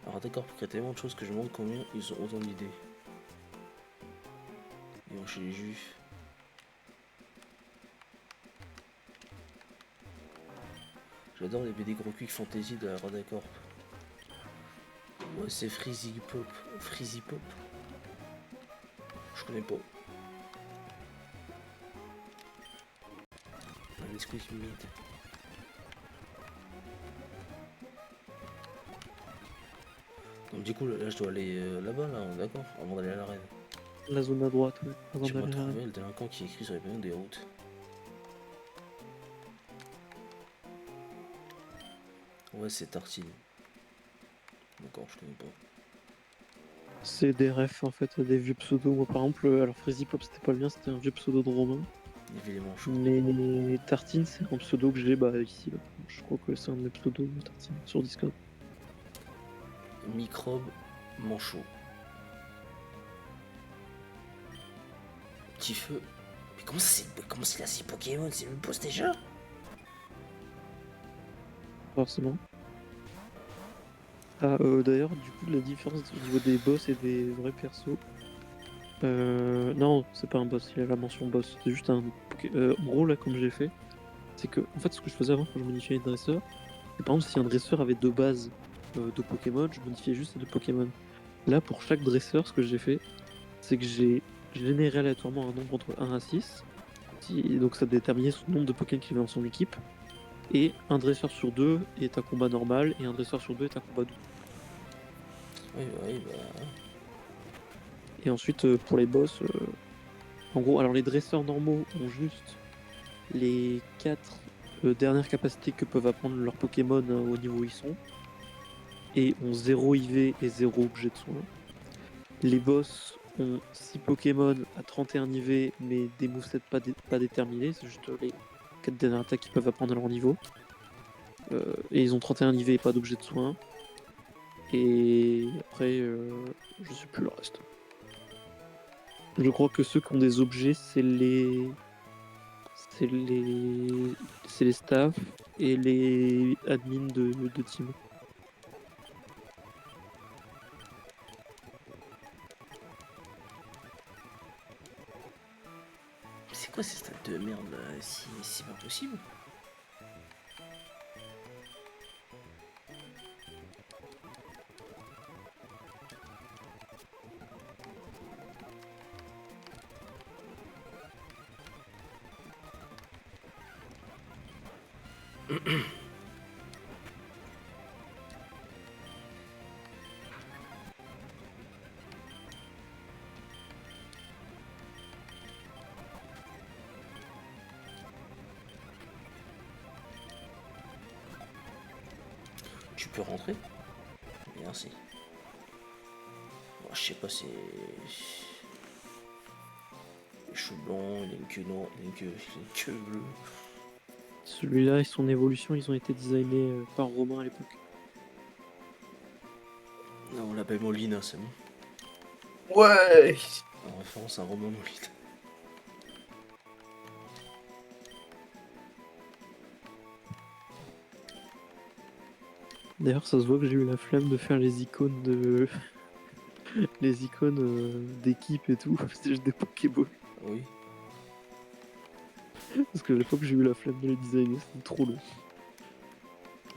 Alors, d'accord, pour créer tellement de choses que je me demande combien ils ont autant d'idées. Ils vont chez les juifs. J'adore les BD gros quick fantasy de la Radacorp. Ouais, c'est Freezy Pop. Freezy Pop. Je connais pas. Un esprit humide. Donc du coup là je dois aller là-bas là, d'accord, avant d'aller à l'arène. La zone à droite, ouais. Avant Tu m'as d'aller à trouvé l'arène. le délinquant qui écrit sur les panneaux des routes. Ouais, c'est Tartine. D'accord, je connais pas. C'est des refs en fait, des vieux pseudos. Moi par exemple, alors Freezy Pop c'était pas le mien, c'était un vieux pseudo de Romain. Évidemment chaud. Mais Tartine c'est un pseudo que j'ai bah ici là. Je crois que c'est un de mes pseudos, Tartine, sur Discord. Microbe manchot. Petit feu. Mais comment c'est là ces Pokémon? C'est le boss déjà? Forcément. Ah d'ailleurs du coup la différence au niveau des boss et des vrais persos. Non, c'est pas un boss, il a la mention boss, c'est juste un en gros là comme j'ai fait, c'est que en fait ce que je faisais avant quand je modifiais les dresseurs, c'est par exemple si un dresseur avait deux bases de Pokémon, je modifiais juste ces deux Pokémon. Là pour chaque dresseur, ce que j'ai fait, c'est que j'ai généré aléatoirement un nombre entre 1 à 6, donc ça déterminait le nombre de Pokémon qu'il avait dans son équipe, et un dresseur sur deux est un combat normal, et un dresseur sur deux est un combat doux. Oui, bah. Et ensuite pour les boss, en gros, alors les dresseurs normaux ont juste les 4 dernières capacités que peuvent apprendre leurs Pokémon au niveau où ils sont, et ont 0 IV et 0 objet de soin. Les boss ont 6 Pokémon à 31 IV, mais des movesets pas déterminés, c'est juste les 4 dernières attaques qu'ils peuvent apprendre à leur niveau. Et ils ont 31 IV et pas d'objet de soin. Et après, je sais plus le reste. Je crois que ceux qui ont des objets, c'est les staffs et les admins de team. C'est quoi ces stades de merde là? Si c'est pas possible. Tu peux rentrer? Merci. Bon, je sais pas, c'est. Les cheveux blancs, il a une queue noire, il a une queue bleue. Celui-là et son évolution, ils ont été designés par Romain à l'époque. Non, on l'appelle Molina, c'est bon. Ouais. En référence à Romain Molina. D'ailleurs, ça se voit que j'ai eu la flemme de faire les icônes de les icônes d'équipe et tout. C'est juste des Pokéballs. Oui. Parce que à l'époque, j'ai eu la flemme de les designer, c'était trop long.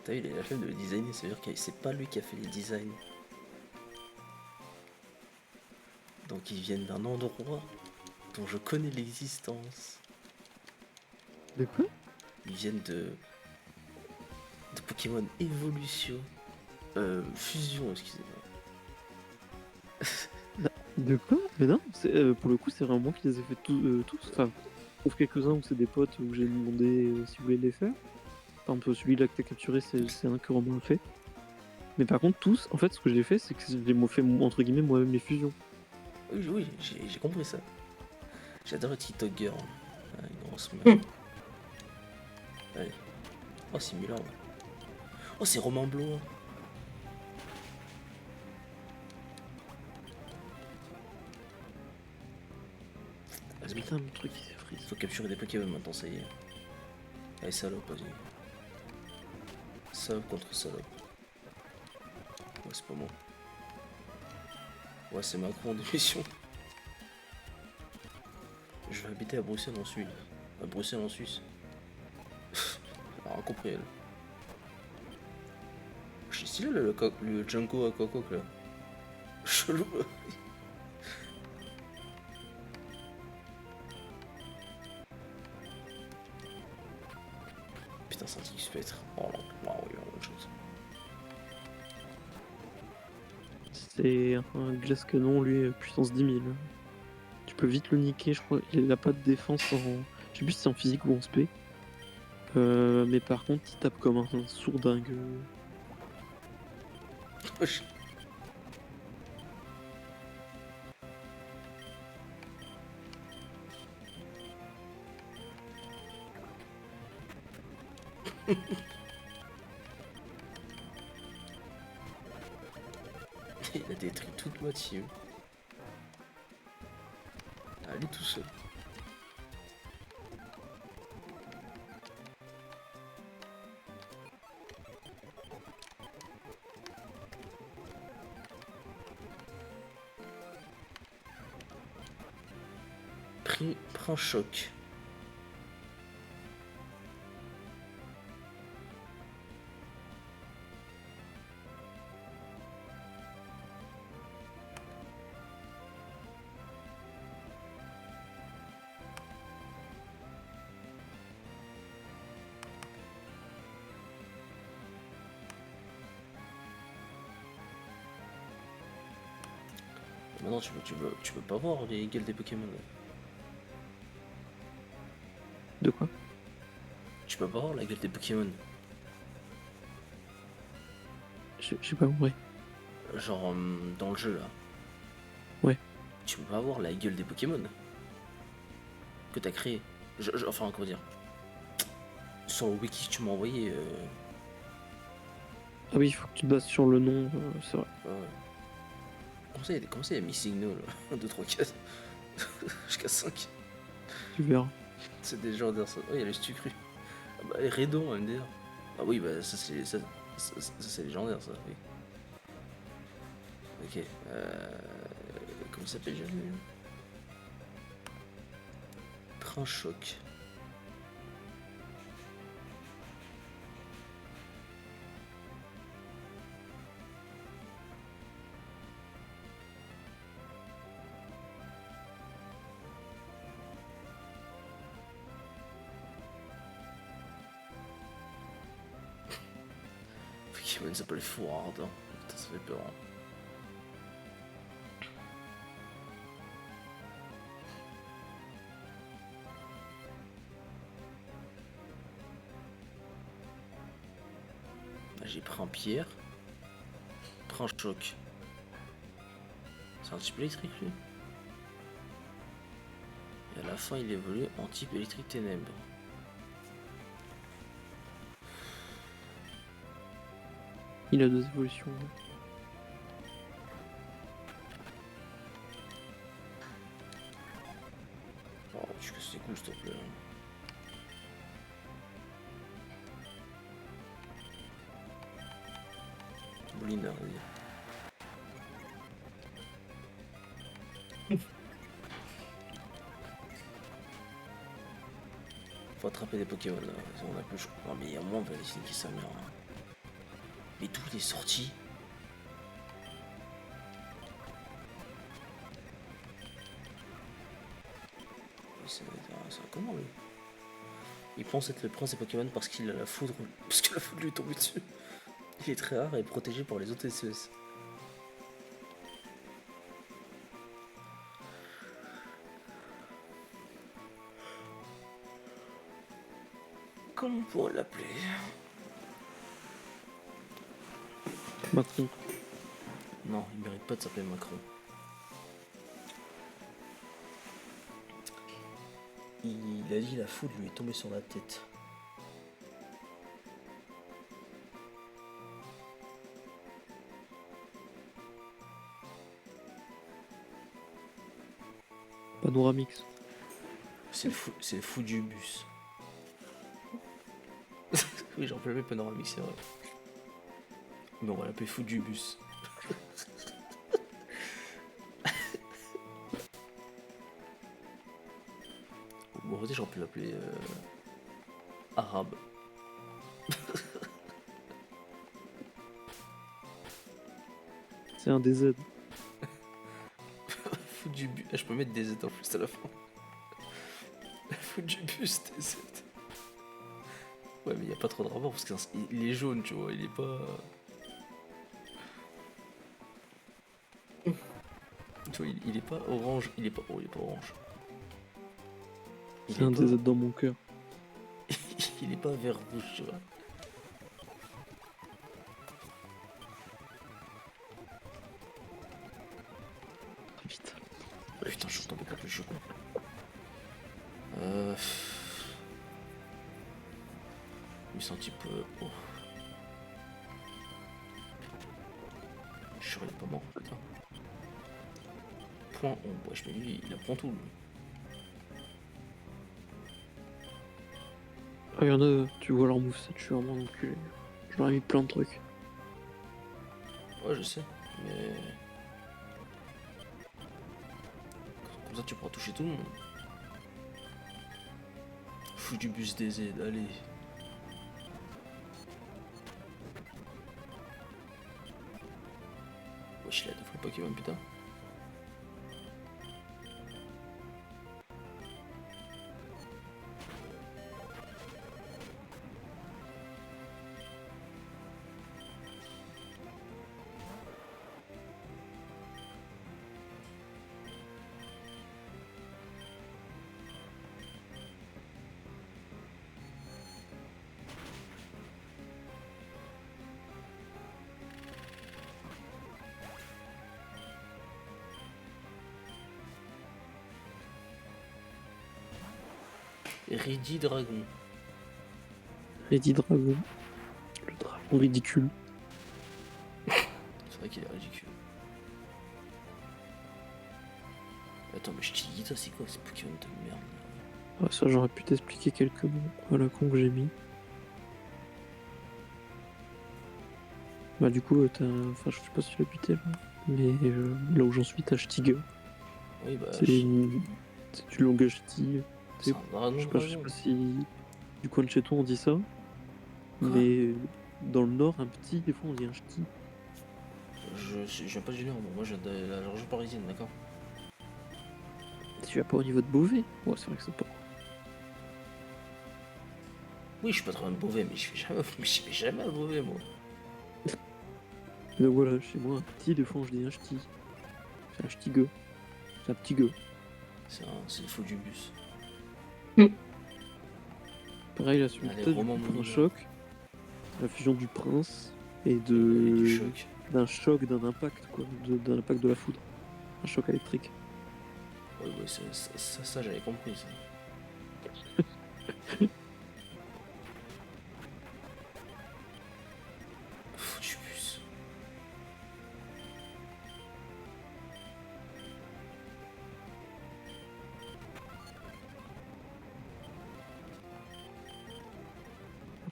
T'as vu, il a la flemme de le designer, ça veut dire que c'est pas lui qui a fait les designs. Donc ils viennent d'un endroit dont je connais l'existence. De quoi? Ils viennent de Pokémon Evolution. Fusion, excusez-moi. De quoi? Mais non, pour le coup, c'est vraiment moi qui les ai fait tous. Enfin, sauf quelques-uns où c'est des potes où j'ai demandé s'ils voulaient les faire. Par exemple, celui-là que t'as capturé, c'est un que Romain a fait. Mais par contre, tous, en fait, ce que j'ai fait, c'est que j'ai fait entre guillemets moi-même les fusions. Oui, j'ai compris ça. J'adore le TikTok girl. Ah, une grosse meuf. Allez. Oh, c'est Milan. Oh, c'est Romain Blanc. Vas-y, Putain, mon truc il s'est freeze. faut capturer des Pokémon maintenant, ça y est. Allez, salope, vas-y. Salope contre salope. Ouais, c'est pas moi. Ouais, c'est Macron en démission. Je vais habiter à Bruxelles en Suisse. À Bruxelles en Suisse. Elle a rien compris, elle. Je suis stylé, là, le Junko à Coco, là. Chelou. Putain, c'est un petit spectre. Oh non, non, il y a autre chose. C'est un glace canon, lui, puissance 10 000. Tu peux vite le niquer, je crois. Il a pas de défense en. Je sais plus si c'est en physique ou en spé. Mais par contre, il tape comme un sourdingue. Wesh. Il a détruit toute moitié. Allez tout seul. Prends choc. Maintenant tu peux pas voir les gueules des Pokémon. Là. De quoi? Tu peux pas voir la gueule des Pokémon. J'ai pas compris. Genre dans le jeu là. Ouais. Tu peux pas voir la gueule des Pokémon que t'as créé. Enfin comment dire. Sur le wiki que tu m'as envoyé. Ah oui, il faut que tu te bases sur le nom, c'est vrai. Ouais. Comment ça il y a Missing No là 1, 2, 3, 4 jusqu'à 5. Tu verras. C'est des gens ça. Oh il y a les Stucru. Ah bah les Redon MDR. Ah oui bah ça c'est légendaire ça, oui. Ok. Comment ça s'appelle déjà lui? Prends choc. Pokémon s'appelle Fouard, hein. Putain ça fait peur. Hein. J'ai pris un pierre. Prends choc. C'est un type électrique lui. Et à la fin il évolue en type électrique ténèbres. Il a 2 évolutions. Oh tu casses les couilles s'il te plaît. Blina, vas-y. Faut attraper des Pokémon là, on a plus je crois. Mais il y a moins on va essayer qui sa mère. Hein. Mais d'où il est sorti? C'est un comment lui? Il pense être le prince des Pokémon parce qu'il a la foudre. Parce que la foudre lui est tombée dessus. Il est très rare et protégé par les autres SES. Comment on pourrait l'appeler? Macron. Non, il mérite pas de s'appeler Macron. Il a dit la foudre lui est tombée sur la tête. Panoramix. C'est le fou du bus. Oui, j'en peux plus panoramique, c'est vrai. Mais on va l'appeler fou du bus. Bon, en fait, j'aurais pu l'appeler arabe. C'est un DZ. Fou du bus. Ah, je peux mettre des Z en plus à la fin. Fou du bus, des Z. Ouais, mais il n'y a pas trop de rapport parce qu'il est jaune, tu vois, il est pas. Tu vois, il est pas orange, il est pas. Oh, il est pas orange. Il C'est est un pas. DZ dans mon cœur. Il est pas vert rouge, tu vois. Vite. Putain, je suis tombé contre le chocolat. Il sent un petit peu. Oh. Je suis sûr, il est pas mort, putain. Point ombre, wesh, mais lui, il apprend tout, lui. Ah, y'en a, tu vois leur moveset, je suis vraiment enculé. Je leur ai mis plein de trucs. Ouais, je sais, mais. Comme ça, tu pourras toucher tout le monde. Fou du bus des Z, allez. Wesh, il a deux fois le Pokémon, putain. Ready Dragon. Lady Dragon. Le dragon ridicule. C'est vrai qu'il est ridicule. Attends, mais je t'ai dit, toi, c'est quoi ces Pokémon de merde là? Ah, ça, j'aurais pu t'expliquer quelques mots à la con que j'ai mis. Bah, du coup, enfin, je sais pas si tu l'as buté là. Mais là où j'en suis, t'as Stiga. Oui, bah. C'est du langage Sti. C'est un dragon. Je sais Dragon. pas si du coin de chez toi on dit ça. Quoi? Mais dans le nord, un petit, des fois on dit un ch'ti. Je viens pas du Nord, moi je viens de la région parisienne, d'accord? Tu vas pas au niveau de Beauvais? Ouais, c'est vrai que c'est pas. Oui, je suis pas trop un Beauvais, mais je vais jamais à Beauvais, moi. Donc voilà, chez moi, un petit, des fois on dit un ch'ti. C'est un ch'ti gueux. C'est un petit gueux. C'est le faux du bus. Pareil, là, celui Allez, que Romain t'as, Moulin. un choc. La fusion du prince et Et du choc. d'un choc, d'un impact, quoi. D'un impact de la foudre. Un choc électrique. Ouais, ouais, ça j'avais compris, ça. Faux du bus.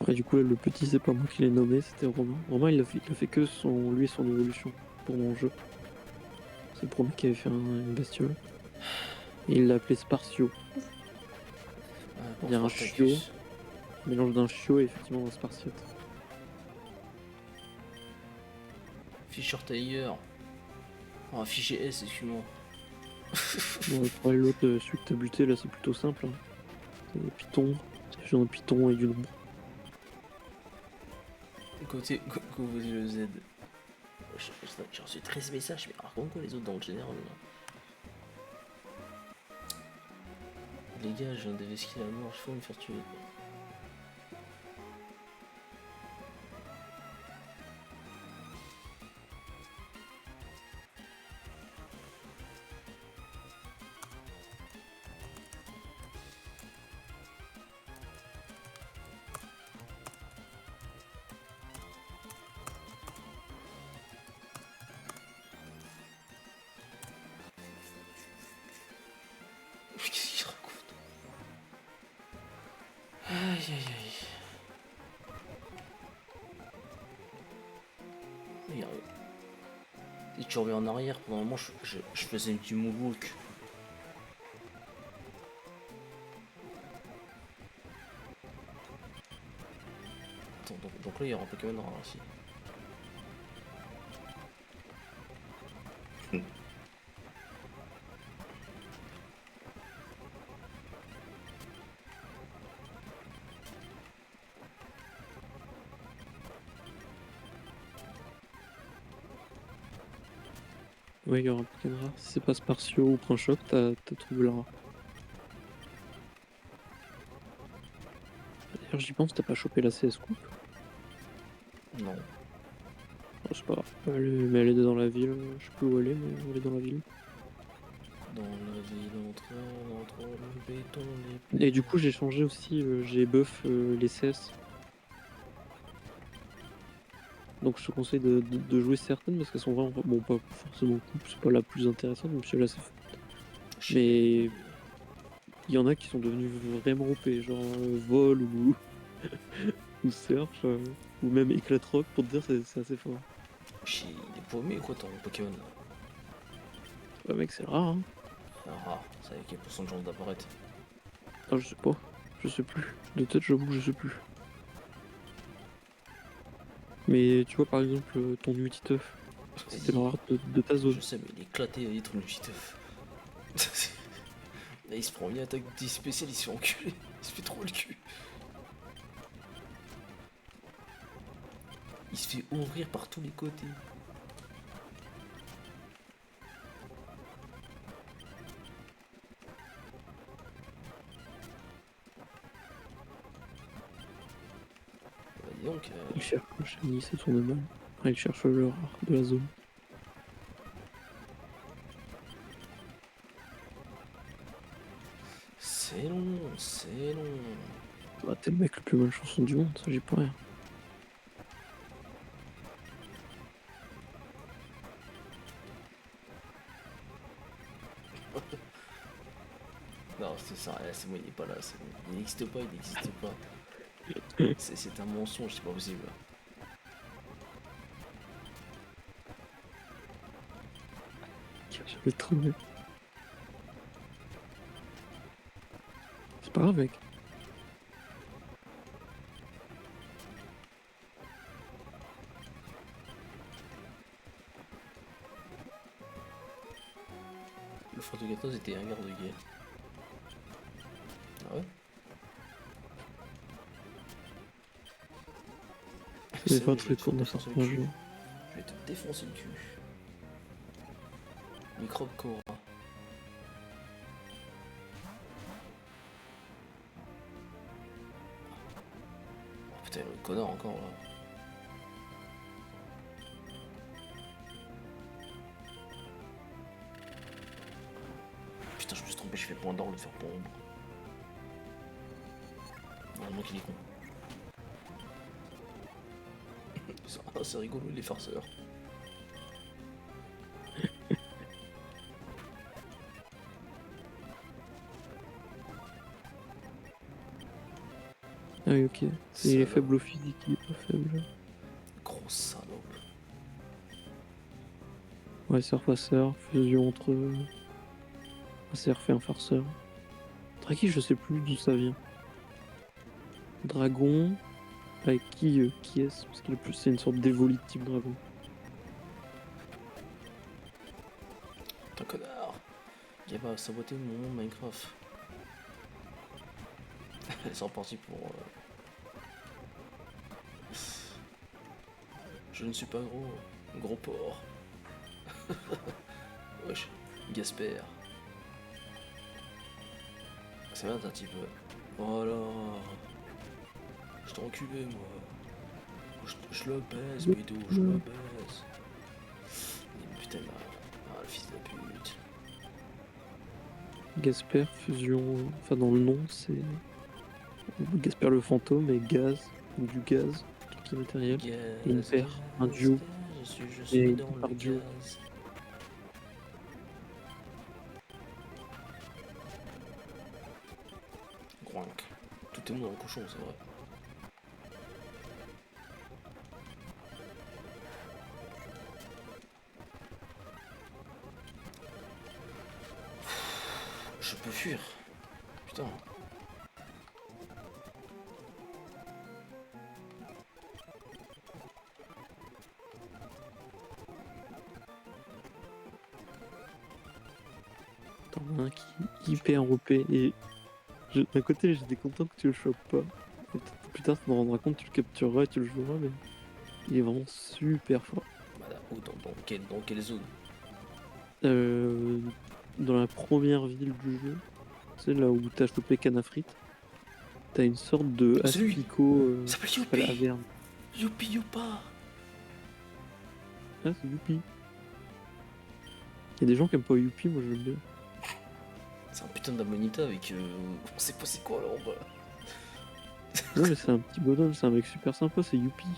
Après, du coup, là, le petit, c'est pas moi qui l'ai nommé, c'était Romain. Romain, il a fait que lui et son évolution pour mon jeu. C'est le premier qui avait fait une bestiole. Et il l'a appelé Spartio. Ah, Il y a un chiot, mélange d'un chiot et effectivement d'un spartiate. Fisher Tiger. Oh, fichier S, excuse-moi. Bon, pour l'autre, celui que t'as buté, là, c'est plutôt simple. Hein. C'est Python, c'est fusion de Python et du nombre. Côté le Z. J'ai reçu 13 messages, mais raconte quoi les autres dans le général là. Les gars, je viens d'évesquer la mort, je faut me faire tuer. Aïe aïe aïe. Regarde. Et tu reviens en arrière, pendant un moment je faisais une petite moonwalk. Attends, donc là il y aura un Pokémon rare ici. Ouais, il y aura un Pokémon rare. Si c'est pas Spartio ou Prince Choc, t'as trouvé le rare. D'ailleurs, j'y pense, t'as pas chopé la CS Coupe? Non. Oh, c'est pas grave. Mais elle est dans la ville, je sais plus où elle est, mais elle est dans la ville. Dans la ville entre le béton, les... Et du coup, j'ai changé aussi, j'ai buff les CS. Donc je te conseille de jouer certaines parce qu'elles sont vraiment, bon, pas forcément coupe, c'est pas la plus intéressante, même si là c'est. Mais il y en a qui sont devenus vraiment OP, genre vol ou, ou surf, ou même éclat rock, pour te dire c'est assez fort. Chier, il est paumé quoi ton Pokémon là. Ouais, mec, c'est rare, hein. Ah, rare, c'est avec quel pourcent de chances d'apparaître. Ah, je sais pas, je sais plus. De tête, j'avoue que je sais plus. Mais tu vois, par exemple, ton Utiteuf, c'était le rare de ta zone. Je sais, mais il est éclaté à être le petit œuf. Là, il se prend une attaque 10 spéciale, il se fait enculer. Il se fait trop le cul. Il se fait ouvrir par tous les côtés. Bah, dis donc, Il cherche le shiny, c'est son mal. Après, il cherche le rare de la zone. c'est long, c'est long. Bah, t'es le mec le plus malchanceux du monde, ça j'y peux rien. Non, c'est ça, c'est moi, il est pas là. Bon. Il n'existe pas, il n'existe pas. C'est un mensonge, c'est pas possible. J'avais trouvé. C'est pas grave, mec. Le frère de 14 était un garde-guerre. Ah ouais? C'est pas un vrai, truc qu'on a sorti un jour. Je vais te défoncer le cul. Microbe Cora. Oh, putain, le connard encore là. Putain, je me suis trompé, je fais point d'or, le faire pour ombre. Normalement qu'il est con. C'est rigolo les farceurs. Ah oui, ok. Il est Salope. faible au physique, il est pas faible. Grosse salope. Ouais, surfaceur, fusion entre. Un surf et un farceur. Draki, je sais plus d'où ça vient. Dragon. Avec qui est-ce? Parce qu'il est plus. C'est une sorte d'évolu de type dragon. Putain, connard. Il va saboter mon monde Minecraft. Ils sont partis pour. Je ne suis pas gros. Gros porc. Wesh. Gasper. Ça va un petit peu. Voilà. Je t'ai enculé moi. Je le baise, Bédou, je le baise. Et putain, le fils de pute. Gasper, fusion. Enfin, dans le nom, c'est. Gasper le fantôme et gaz. Ou du gaz. Tout qui est matériel. Et une paire. Un duo. Je suis Et dans par le duo. gaz. Groink. Tout tout le monde en cochon, c'est vrai. Je peux fuir. Putain. T'en as un qui est hyper OP et d'un côté j'étais content que tu le chopes pas. Et peut-être plus tard tu me rendras compte, tu le captureras et tu le joueras, mais il est vraiment super fort. Voilà. Où, dans quelle zone? Dans la première ville du jeu, c'est là où t'as chopé Canafrit, t'as une sorte de C'est lui. asticot Il s'appelle qui s'appelle Youpi. Averne. Youpi Youpa. Ah, c'est Youpi. Il y a des gens qui aiment pas Youpi, moi je l'aime bien. C'est un putain d'amonita avec... On sait pas c'est quoi là en bas. Non, mais c'est un petit bonhomme, c'est un mec super sympa, c'est Youpi.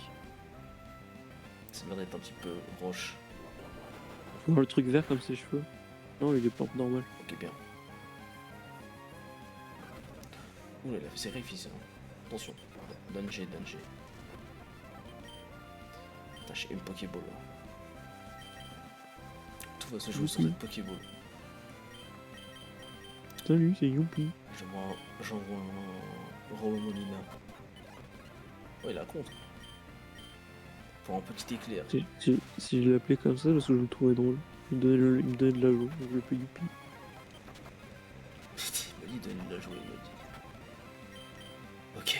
Ça m'a l'air d'être un petit peu roche. Faut voir le truc vert comme ses cheveux. Non, il est pas normal. Ok, bien. Ouh là là, c'est réfis, hein. Attention. Danger. Putain, j'ai une Pokéball là. Tout va se jouer sur Youpi. cette Pokéball. Salut, c'est Youpi. J'envoie un Romolina. Ouais, il a contre. Pour un petit éclair. Si je l'appelais comme ça, parce que je le trouvais drôle. Il me donnait de la joie, je l'appelais Youpi. Il m'a dit de la jouer, il m'a dit. Ok.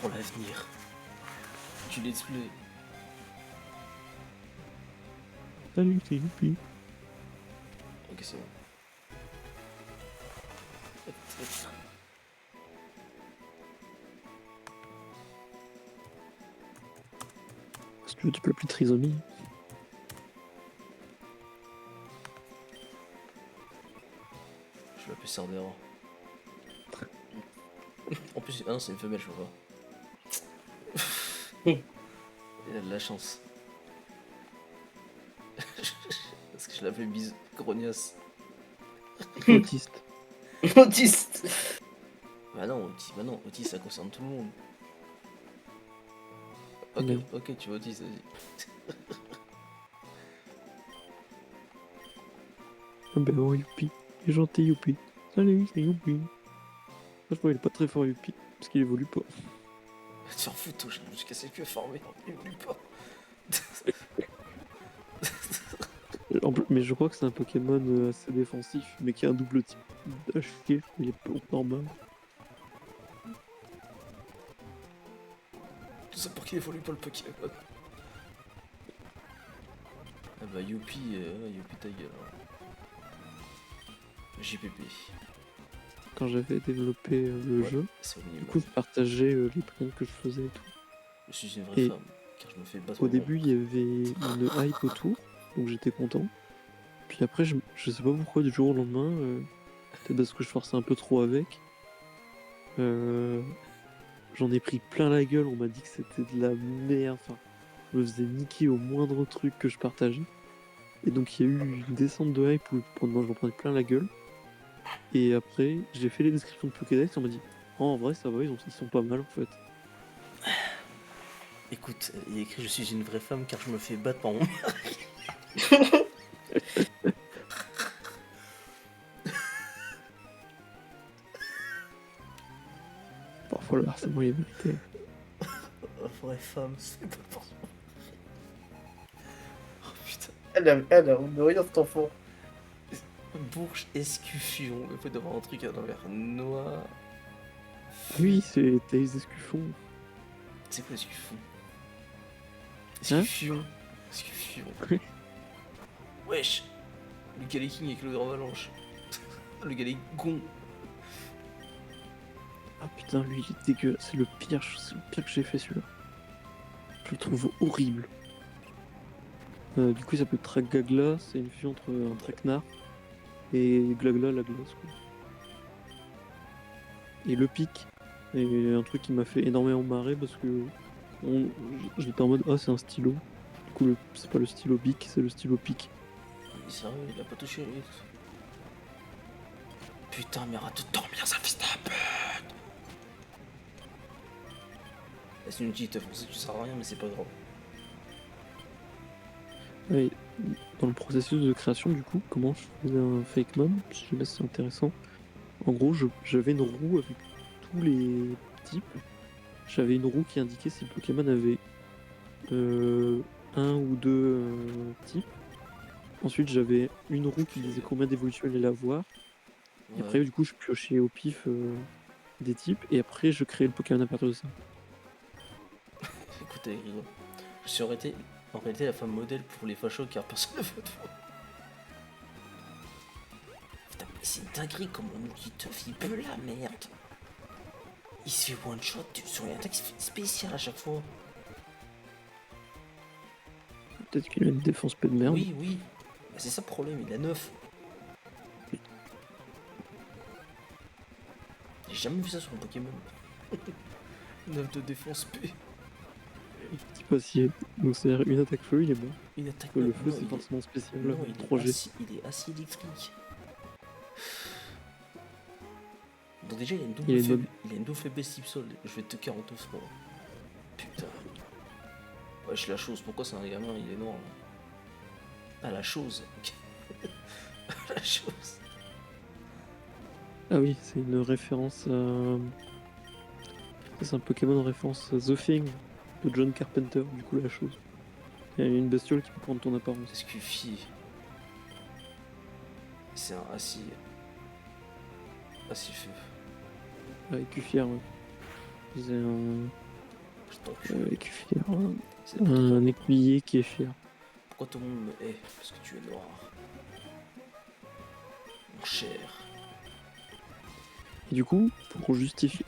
Pour l'avenir. Tu let's play. Salut, c'est Youpi. Ok, c'est bon. Si tu veux, tu peux l'appeler Trisomie. Je vais l'appeler Sardera. En plus, ah non, c'est une femelle, je vois pas. Il a de la chance. Parce que je l'appelle bise grognasse. Autiste. Autiste. Bah non, Otis, ça concerne tout le monde. Ok, Non. ok, tu vois Otis, vas-y. Ah ben oh, Youpi. Il est gentil, Youpi. Salut, c'est Youpi. Franchement, il est pas très fort, Youpi. Parce qu'il évolue pas. Tu t'en fous, toi, je me suis cassé le cul formé, il oublie pas. Mais je crois que c'est un Pokémon assez défensif, mais qui a un double type d'HK. Il est pas normal. Tout ça pour qu'il évolue pas le Pokémon. Ah bah Youpi, Youpi ta gueule. JPP. Quand j'avais développé le Ouais, jeu, c'est au du minimum. coup, je partageais les plans que je faisais et tout. Je suis une vraie Et femme, car je me fais battre Au au début, il y avait une hype autour, donc j'étais content. Puis après, je sais pas pourquoi, du jour au lendemain, peut-être parce que je forçais un peu trop avec, j'en ai pris plein la gueule, on m'a dit que c'était de la merde, enfin, je me faisais niquer au moindre truc que je partageais. Et donc il y a eu une descente de hype où pendant j'en prenais plein la gueule. Et après, j'ai fait les descriptions de Pokédex, on m'a dit, oh, en vrai, ça va, ils sont pas mal en fait. Écoute, il est écrit je suis une vraie femme car je me fais battre par mon mari. Parfois le harcèlement est mérité. Vraie femme, c'est pas pour son mari. Oh putain. Elle a honte de rien, cet enfant. Bourge escuffion, il faut d'avoir un truc à l'envers. Noir. Oui, c'est Thaïs Escuffon. C'est quoi escuffion? Hein? Escuffion. Escuffion. Wesh. Le Galeking avec le avalanche. Le Galégon. Ah putain, lui il est dégueulasse, c'est le pire que j'ai fait celui-là. Je le trouve horrible. Du coup il s'appelle Tragagla, c'est une fusion entre un Traquenard et Glagla la glace quoi. Et le pic, et un truc qui m'a fait énormément marrer parce que j'étais en mode ah c'est un stylo. Du coup c'est pas le stylo bic, c'est le stylo pic. Il est sérieux, il a pas touché lui. Putain, mais arrête de dormir, ça fils d'un pute. C'est une petite française, tu sers à rien, mais c'est pas grave. Et dans le processus de création, du coup, comment je faisais un fake mon, si jamais c'est intéressant. En gros, j'avais une roue avec tous les types. J'avais une roue qui indiquait si le Pokémon avait un ou deux types. Ensuite, j'avais une roue qui disait combien d'évolutions il allait avoir. Et après, Ouais. du coup, je piochais au pif des types. Et après, je créais le Pokémon à partir de ça. Écoute, avec rigolo. Je suis en réalité la femme modèle pour les fachos car personne ne veut de moi. Putain, mais c'est une dinguerie comme on nous dit teuf, il peut la merde. Il se fait one shot sur une attaque spéciale à chaque fois. Peut-être qu'il a une défense peu de merde. Oui, oui. Bah, c'est ça le problème, il a 9. J'ai jamais vu ça sur un Pokémon. 9 de défense P. Type acier. Donc, c'est-à-dire une attaque feu, il est bon. Une attaque Le non, feu, c'est il est- forcément spécial. Non, il est 3G. il est assez électrique. Donc déjà, il a une Il double, est une bonne- il a une double faiblesse type sol. Je vais te 49 fois. Putain. Wesh, la chose, pourquoi c'est un gamin, il est noir là. Ah, la chose. La chose. Ah oui, c'est une référence à... C'est un Pokémon en référence à The Thing de John Carpenter, du coup la chose. Il y a une bestiole qui peut prendre ton apparence. Escuffier. C'est un assis. Assis feu. Ah, écuffière, ouais. C'est un Je t'encule. écuffière. C'est Un écuyer qui est fier. Pourquoi tout le monde me hait? Parce que tu es noir. Mon cher. Et du coup, pour justifier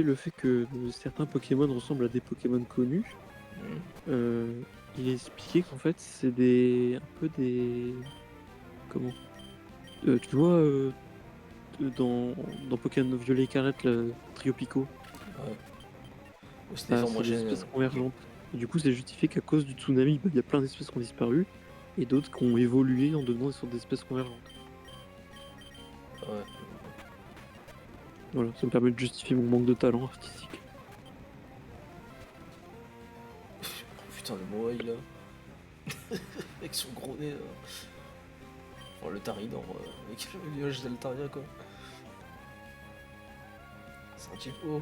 le fait que certains Pokémon ressemblent à des Pokémon connus, il est expliqué qu'en fait c'est un peu des... Comment tu vois dans Pokémon Violet Écarlate, le Trio Pico, Ouais. Ou c'est des formes c'est des homogènes. espèces convergentes. Et du coup, c'est justifié qu'à cause du tsunami, il y a plein d'espèces qui ont disparu et d'autres qui ont évolué en devenant des sortes d'espèces convergentes. Ouais. Voilà, ça me permet de justifier mon manque de talent artistique. Putain, le Moai là. Avec son gros nez là. Enfin, le Taridor, avec le nuage d'Altaria quoi. C'est un type haut.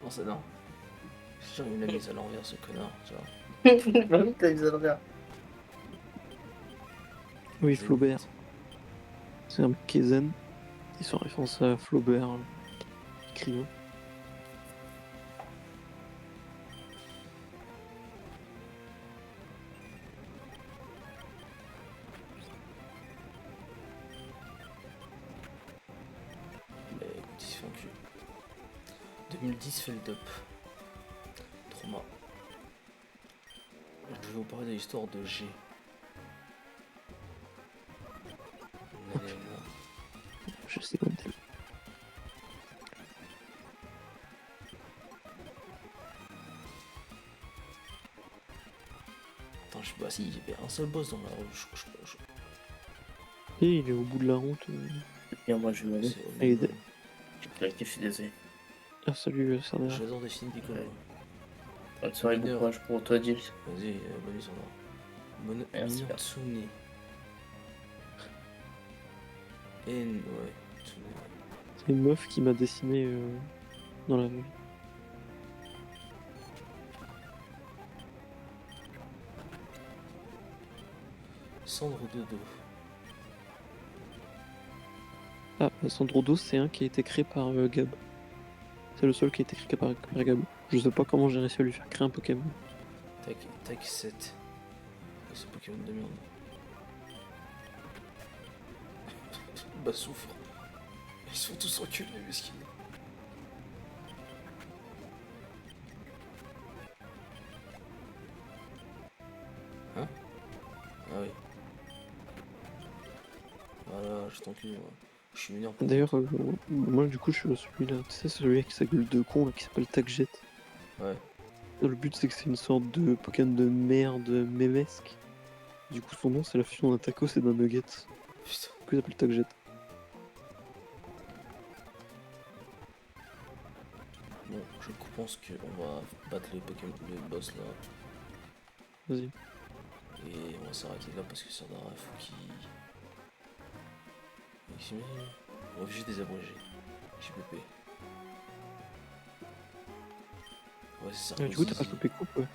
Non, c'est non. J'ai une mise à l'envers ce connard, tu vois. T'as dit ça bien. Oui, C'est Flaubert. vite. C'est un mec qui est zen. Ils sont en référence à Flaubert, écrivain. Mais écoute, il se fait enculer. 2010 Feld Up. Trauma. Je vais vous parler de l'histoire de G. On est là. Je sais pas. Attends, je sais pas si il y avait un seul boss dans la rue. Et il est au bout de la route. Bien, moi je vais aller. C'est Et- horrible. Je suis désolé. Ah, salut, Sarder. J'adore des films Piccolo. Ouais. Bonne soirée, bon courage pour toi, Gilles. Vas-y, bonne nuit, Sandra. Bonne Merci. nuit, Tsune. Ouais, Tsune. C'est une meuf qui m'a dessiné dans la rue. Cendre de dos. Ah, Sandro Dos, c'est un qui a été créé par Gab. C'est le seul qui a été créé par Gab. Je sais pas comment j'ai réussi à lui faire créer un Pokémon. Tac 7. C'est Pokémon de merde. Bah souffre. Ils sont tous enculés, mesquins. Hein? Ah oui. Voilà, je t'encule, moi. Je suis mineur. D'ailleurs, moi du coup, je suis celui-là. Tu sais, celui avec sa gueule de con là, qui s'appelle Tagjet. Ouais. Le but, c'est que c'est une sorte de Pokémon de merde mémesque. Du coup, son nom, c'est la fusion d'un tacos et d'un nugget. Putain. Du coup, il s'appelle Tagjet. Bon, je pense qu'on va battre le Pokémon, le boss là, Vas-y. et on va s'arrêter là parce que Sardara, faut qu'il. On va juste désabrégé. JPP. Ouais, c'est ça. Du coup, t'as pas chopé coupe, ouais.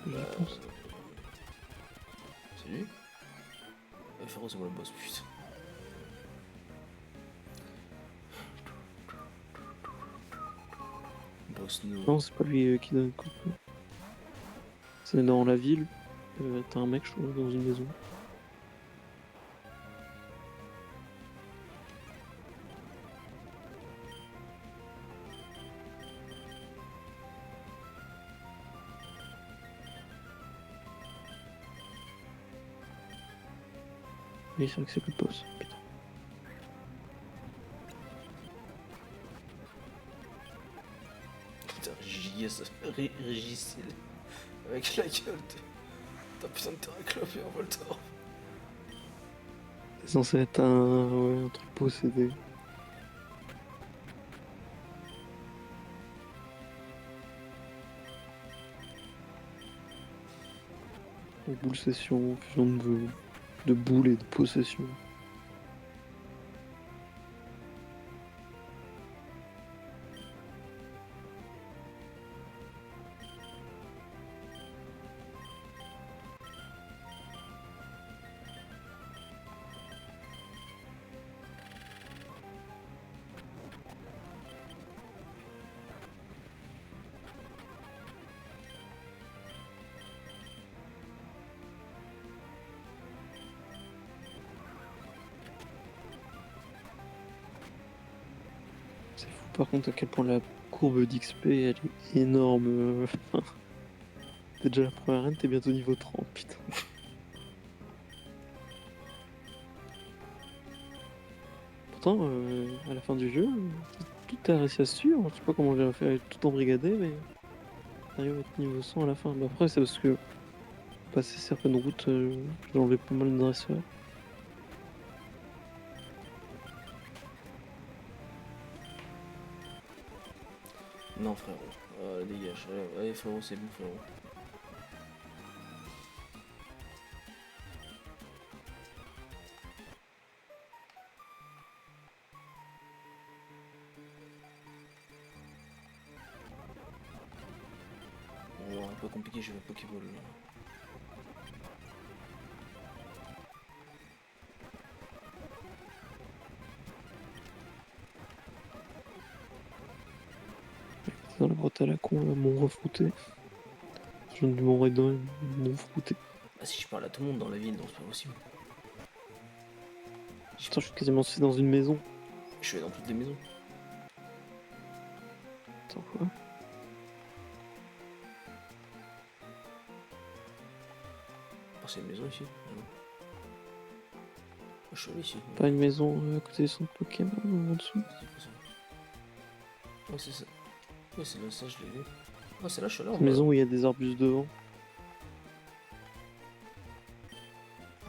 Je pense. C'est lui. Frérot, c'est moi le boss, putain. Boss no. Non, c'est pas lui qui donne coupe. C'est dans la ville. T'as un mec, je crois, dans une maison. Oui, c'est vrai que c'est le boss. Putain. Putain, Régicile. Avec la gueule de. T'as putain de terrain clopé en Voltor. C'est censé être un truc possédé. Boule session, fusion de boules et de possession. C'est fou par contre à quel point la courbe d'XP elle est énorme. T'es déjà la première reine, t'es bientôt niveau 30, putain. Pourtant, à la fin du jeu, tout a réussi à se suivre. Je sais pas comment j'ai fait tout embrigader, mais t'arrives à être niveau 100 à la fin. Mais après, c'est parce que passer certaines routes, j'ai enlevé pas mal de dresseurs. Non, frérot. Dégage. Allez, frérot, c'est bon, frérot. Bon, un peu compliqué, je vais Pokéball. Dans la grotte à la con, là, mon refrouté. Je viens du Mont Redon, mon frouté. Ah, si je parle à tout le monde dans la ville, non, c'est pas possible. Putain, je suis quasiment aussi dans une maison. Je suis allé dans toutes les maisons. Attends, quoi? Oh, c'est une maison ici. Ah, non. Oh, je suis allé ici. Pas une maison à côté des centres Pokémon en dessous? C'est quoi ça? Ouais, c'est ça. Ouais, c'est là, ça, je l'ai vu. Ah, c'est là, je suis là. Une maison où il y a des arbustes devant.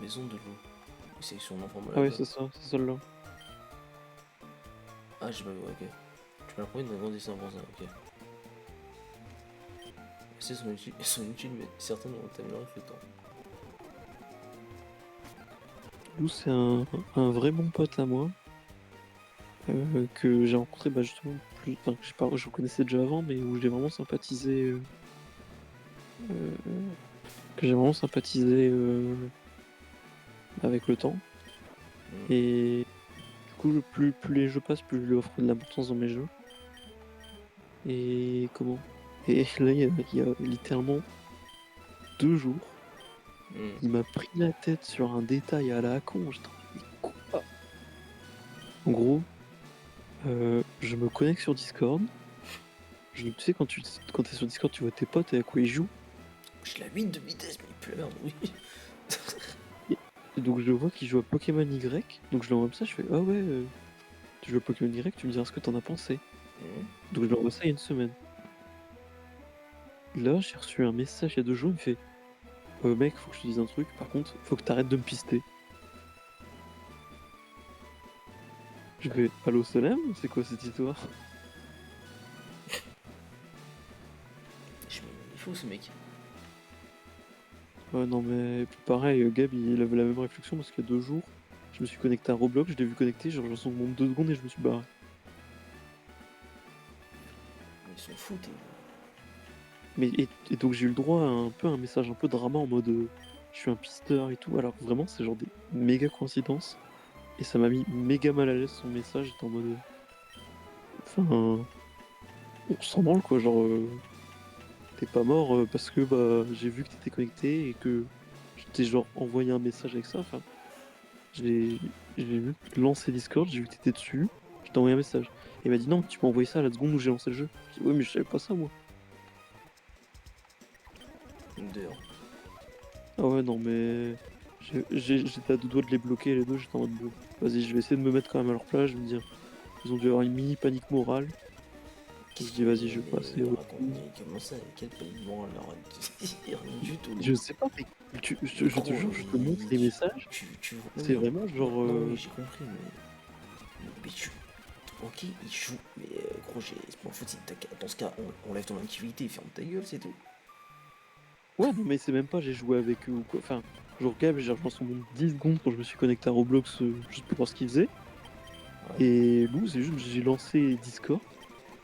Maison de loup. C'est son enfant malade. Ah ouais, c'est ça, c'est celle-là. Ah, j'ai pas vu, ok. Tu m'as promis de grandissant pour ça, ok. C'est son utile, mais certaines vont t'améliorer avec le temps. Lou, c'est un vrai bon pote à moi. Que j'ai rencontré justement plus. Enfin, que je connaissais déjà avant, mais où j'ai vraiment sympathisé. Que j'ai vraiment sympathisé avec le temps. Et du coup, plus les jeux passent, plus je lui offre de l'importance dans mes jeux. Et comment? Et là, il y a littéralement 2 jours, il m'a pris la tête sur un détail à la con. J'étais en mode, mais quoi? En gros, je me connecte sur Discord. Tu sais, quand t'es sur Discord, tu vois tes potes et à quoi ils jouent. J'ai la 8 de vitesse, mais il pleure, oui. Et donc je vois qu'il joue à Pokémon Y. Donc je lui envoie ça, je fais ah ouais, tu joues à Pokémon Y, tu me diras ce que t'en as pensé. Donc je lui envoie ça il y a une semaine. Là, j'ai reçu un message il y a 2 jours, il me fait mec, faut que je te dise un truc, par contre, faut que t'arrêtes de me pister. Je fais allô Solem, c'est quoi cette histoire? fou ce mec. Ouais, non, mais pareil, Gab, il avait la même réflexion parce qu'il y a 2 jours, je me suis connecté à Roblox, je l'ai vu connecté, j'ai rejoint son monde 2 secondes et je me suis barré. Ils sont fous, t'es. Mais et donc j'ai eu le droit à un peu un message un peu drama en mode je suis un pisteur et tout. Alors vraiment, c'est genre des méga coïncidences. Et ça m'a mis méga mal à l'aise son message. J'étais en mode. Enfin. On s'en branle quoi. Genre. T'es pas mort parce que bah j'ai vu que t'étais connecté et que je t'ai genre envoyé un message avec ça. Enfin. J'ai vu lancer Discord, j'ai vu que t'étais dessus. Je t'ai envoyé un message. Et il m'a dit non, tu m'as envoyé ça à la seconde où j'ai lancé le jeu. J'ai dit ouais, mais je savais pas ça moi. Dehors. Ah ouais, non, mais j'étais à 2 doigts de les bloquer, les deux. J'étais en mode, bon, vas-y, je vais essayer de me mettre quand même à leur place. Je vais me dire, ils ont dû avoir une mini panique morale. Je dis, vas-y, je vais passer au Raconte, mais comment ça, quel pays moral alors rien du tout. Je sais pas, mais je te Gros, jure, je te montre les messages. tu vois. C'est vraiment genre. Non, oui, j'ai compris, mais tu. Ok, il joue, mais gros, c'est pas foutu. Dans ce cas, on lève ton activité, ferme ta gueule, c'est tout. Ouais, non, mais c'est même pas, j'ai joué avec eux ou quoi. Enfin, genre, Gab, j'ai rejoint son monde 10 secondes quand je me suis connecté à Roblox juste pour voir ce qu'il faisait. Ouais. Et Lou, c'est juste, j'ai lancé Discord.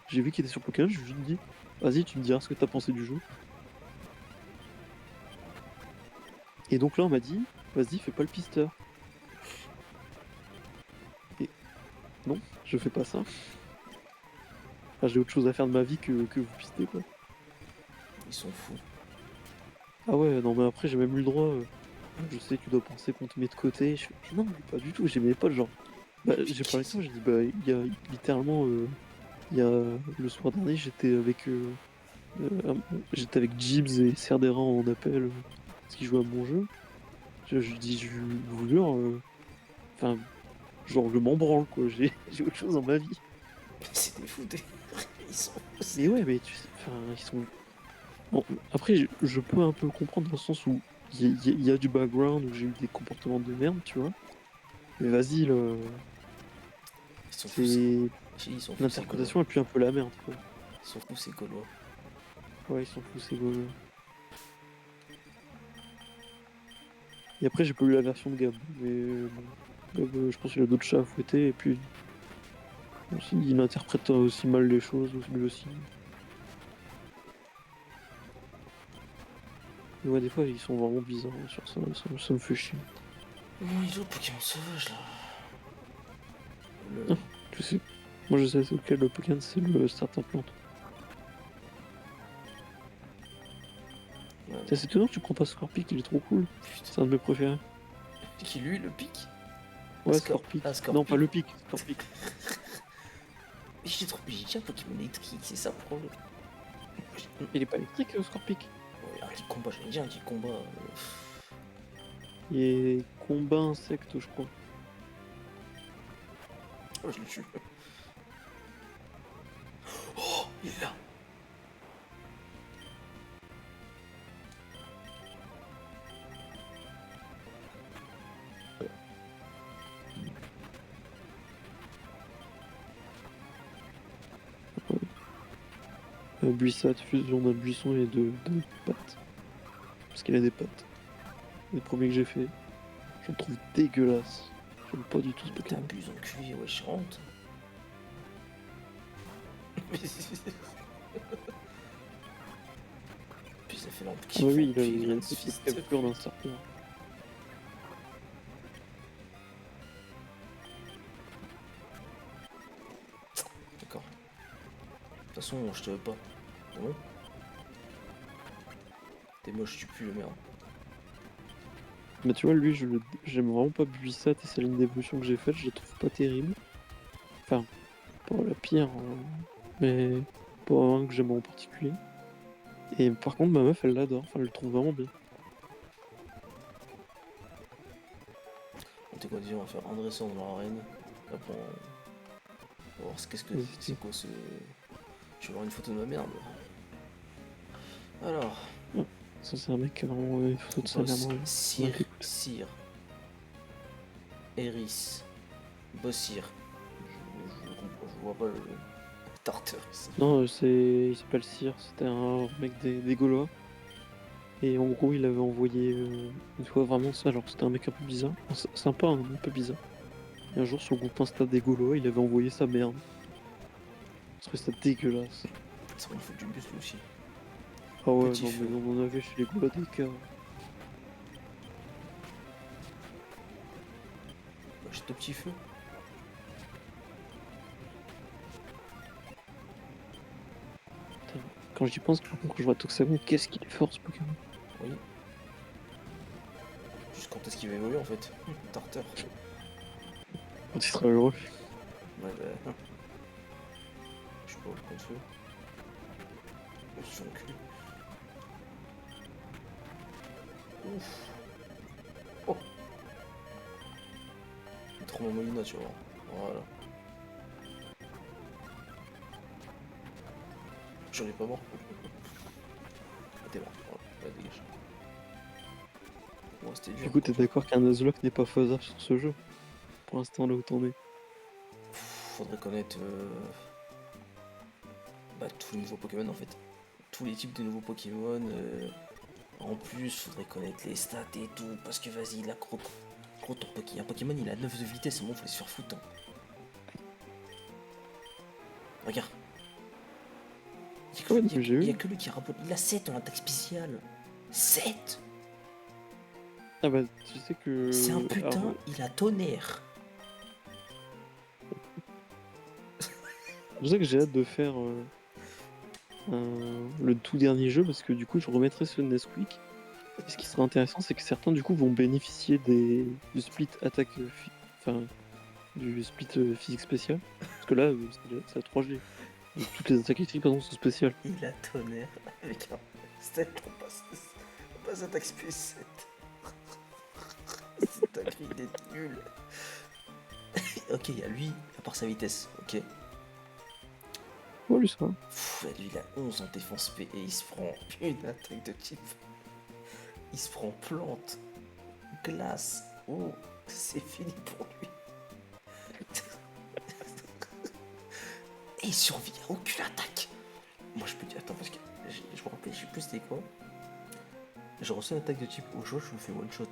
J'ai vu qu'il était sur Pokémon, je lui ai juste dit, vas-y, tu me diras ce que t'as pensé du jeu. Et donc là, on m'a dit, vas-y, fais pas le pisteur. Et non, je fais pas ça. Enfin, j'ai autre chose à faire de ma vie que vous pister, quoi. Ils sont fous. Ah ouais, non, mais après, j'ai même eu le droit. Je sais que tu dois penser qu'on te met de côté. Non, mais pas du tout. J'ai mes potes, genre. Bah, j'ai parlé de ça, j'ai dit, bah, il y a littéralement. Il y a le soir dernier, euh, j'étais avec Gibbs et Cerdera en appel parce qu'ils jouaient à mon jeu. Je dis, je vous jure, enfin, genre, je m'en branle, quoi. J'ai autre chose dans ma vie. C'est des fous, ils sont fous. Mais ouais, mais tu sais, enfin, ils sont. Bon, après, je peux un peu comprendre dans le sens où il y a du background, où j'ai eu des comportements de merde, tu vois. Mais vas-y, Ils sont fous, c'est. ils sont fous, ces Gaulois. L'interprétation est plus un peu la merde, quoi. Ils sont fous, ces Gaulois. Ouais, ils sont fous, ces gars. Et après, j'ai pas eu la version de Gab. Mais bon, Gab, je pense qu'il a d'autres chats à fouetter, et puis. Aussi, il interprète aussi mal les choses, lui aussi. Mais ouais, des fois, ils sont vraiment bizarres sur ça, ça me fait chier. Comment il joue au Pokémon Sauvage là Ah, Le. tu sais. Moi, je sais c'est lequel le Pokémon, c'est le certain plante. Ouais, C'est étonnant que tu prends pas Scorpic, il est trop cool. putain. C'est un de mes préférés. Qui lui, le pic. Ouais, Scorpic. Ah, Non, pas Scorpic. le pic, Scorpic. Mais j'ai trop. J'ai déjà un Pokémon électrique, c'est ça le problème. Il est pas électrique, Scorpic. Ouais, un petit combat, j'allais dire un petit combat. Il est combat insecte, je crois. Oh, je le tue. Oh, il est là. Buissat, fusion d'un buisson et de pattes. Parce qu'il a des pattes. Les premiers que j'ai fait, je le trouve dégueulasse. J'aime pas du tout ce Pokémon. T'abuses, enculé, ouais, je rentre. Puis ça fait longtemps Ah qu'il bah faut oui, il a enculer, une ce petite fils de capture d'un pute. starter. D'accord. De toute façon, je te veux pas. Bon. T'es moche, tu pues le merde. Mais tu vois, lui, j'aime vraiment pas Buissat et sa ligne d'évolution que j'ai faite, je la trouve pas terrible. Enfin, pas la pire, mais pas un que j'aime en particulier. Et par contre, ma meuf, elle l'adore, enfin, elle le trouve vraiment bien. On t'est quoi dire, on va faire un dresseur dans l'arène. Après, on va voir qu'est-ce que c'est quoi ce. Je vais voir une photo de ma merde. Alors, Ouais. Ça, c'est un mec qui a vraiment une photo de sa mère Boss, dans Sir, écoute. Sir, Eris, Bossir. Je vois pas le. Tartarus. Non, il s'appelle Cyr, c'était un mec des Gaulois. Et en gros, il avait envoyé une fois vraiment ça, alors que c'était un mec un peu bizarre. Enfin, sympa, hein, un peu bizarre. Et un jour, sur le groupe Insta des Gaulois, il avait envoyé sa merde. Je trouvais ça dégueulasse. C'est vrai, il faut du bus lui aussi. Ah ouais, Petit non, feu. mais on en avait chez les Gaulois des cas. Bah, j'ai deux petits feux. Putain. Quand j'y pense, par contre, quand je vois Toxagon, qu'est-ce qu'il est fort ce Pokémon. Oui. Juste quand est-ce qu'il va évoluer en fait. Tartar. Quand il sera heureux. Ouais, bah. Je sais pas, le point de feu. Je suis enculé. Ouf. Oh. Il est trop mon Molina, tu vois. Voilà. J'en ai pas mort. Ah, t'es mort. Voilà. Ouais, dégage. Ouais, c'était dur. Du coup, t'es d'accord qu'un Nuzlocke n'est pas faisable sur ce jeu. Pour l'instant, là où t'en es. Faudrait connaître bah, tous les nouveaux Pokémon en fait. Tous les types de nouveaux Pokémon. En plus, faudrait connaître les stats et tout. Parce que vas-y, là, gros ton Pokémon. Un Pokémon, il a 9 de vitesse. Bon, faut se faire foutre. Hein. Regarde. Ouais, mais j'ai Il y a eu. que lui qui rapporte. Il a 7 en attaque spéciale. 7. Ah bah, tu sais que. C'est un Alors, putain, il a tonnerre. c'est pour ça que j'ai hâte de faire le tout dernier jeu parce que du coup, je remettrai ce Nesquik. Et ce qui sera intéressant, c'est que certains du coup vont bénéficier du split attaque, enfin du split physique spécial. Parce que là, c'est à 3G. Donc toutes les attaques électriques, par exemple, sont spéciales. Il a tonnerre avec un 7 on passe attaque spéciale 7. C'est un cri d'être nul. Ok, il y a lui, à part sa vitesse, ok. Ouais, lui, ça va. Pff, lui, il a 11 en défense P et il se prend une attaque de type. Il se prend plante, glace. Oh, c'est fini pour lui. Et il survit à aucune attaque. Moi, je peux dire, attends, parce que je me rappelle, je sais plus c'était quoi. J'ai reçu une attaque de type au choix, je me fais one shot.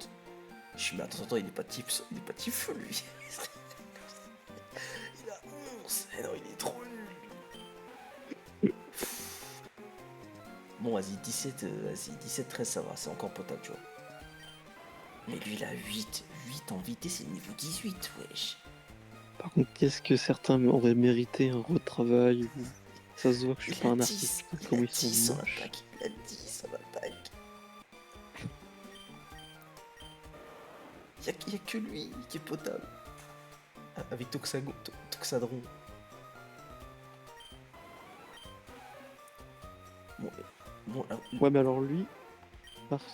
Je suis mais attends, il est pas type, feu lui. Il a 11. Eh non, il est trop nul. Bon, vas-y, 17, 13, ça va, c'est encore potable, tu vois. Mais lui, il a 8. 8 en vitesse, c'est niveau 18, wesh. Par contre, qu'est-ce que certains auraient mérité un retravail ou... Ça se voit que je suis Il pas a un 10. artiste. Il Comment a ils sont 10 en moches. attaque. Il a 10 en attaque. Il y a que lui qui est potable. Avec Toxadron. Bon, là, Ouais, mais alors lui,